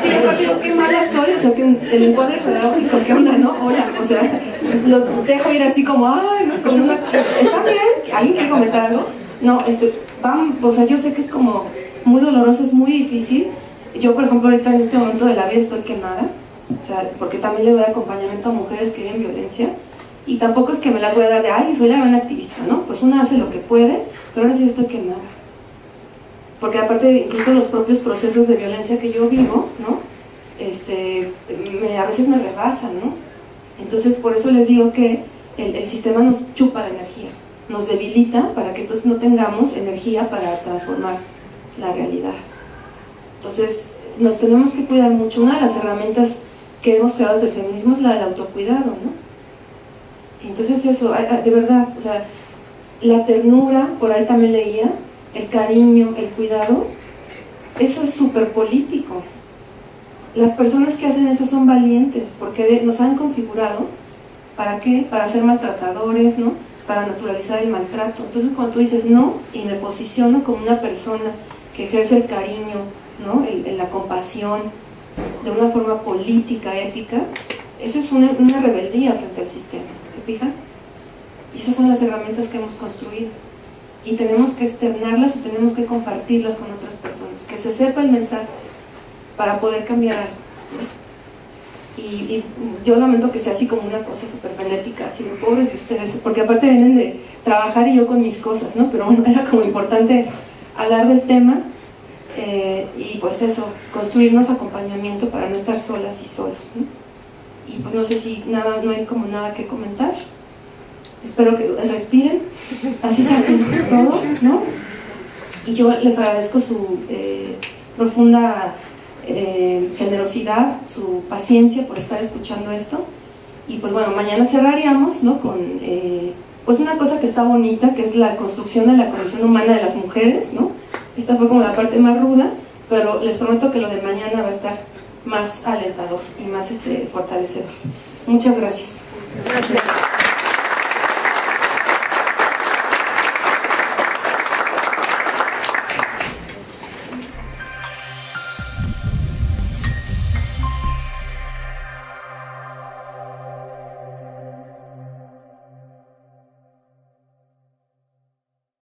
sí, aparte digo, qué mala soy, o sea, que el encuadre pedagógico, ¿qué onda, no? Hola, o sea, los dejo ir así como, ay, ¿no? Como una... ¿Están bien? ¿Alguien quiere comentar algo? No, o sea, yo sé que es como muy doloroso, es muy difícil. Yo, por ejemplo, ahorita en este momento de la vida estoy quemada, o sea, porque también le doy acompañamiento a mujeres que viven violencia, y tampoco es que me las voy a dar de, ay, soy la gran activista, ¿no? Pues una hace lo que puede, pero ahora sí yo estoy quemada. Porque aparte, incluso los propios procesos de violencia que yo vivo, ¿no? A veces me rebasan, ¿no? Entonces, por eso les digo que el sistema nos chupa la energía, nos debilita para que entonces no tengamos energía para transformar la realidad. Entonces, nos tenemos que cuidar mucho. Una de las herramientas que hemos creado desde el feminismo es la del autocuidado, ¿no? Entonces eso, de verdad, o sea, la ternura, por ahí también leía, el cariño, el cuidado, eso es súper político. Las personas que hacen eso son valientes, porque nos han configurado, ¿para qué? Para ser maltratadores, ¿no? Para naturalizar el maltrato. Entonces cuando tú dices no, y me posiciono como una persona que ejerce el cariño, ¿no? La compasión, de una forma política, ética, eso es una rebeldía frente al sistema, ¿se fijan? Y esas son las herramientas que hemos construido. Y tenemos que externarlas y tenemos que compartirlas con otras personas, que se sepa el mensaje para poder cambiar algo, ¿no? Y yo lamento que sea así como una cosa súper frenética, así de pobres de ustedes, porque aparte vienen de trabajar y yo con mis cosas, ¿no? Pero bueno, era como importante hablar del tema y pues eso, construirnos acompañamiento para no estar solas y solos, ¿no? Y pues no sé si no hay como nada que comentar. Espero que respiren, así saquen todo, ¿no? Y yo les agradezco su profunda generosidad, su paciencia por estar escuchando esto. Y pues bueno, mañana cerraríamos, ¿no? Con pues una cosa que está bonita, que es la construcción de la condición humana de las mujeres, ¿no? Esta fue como la parte más ruda, pero les prometo que lo de mañana va a estar más alentador y más fortalecedor. Muchas gracias. Gracias.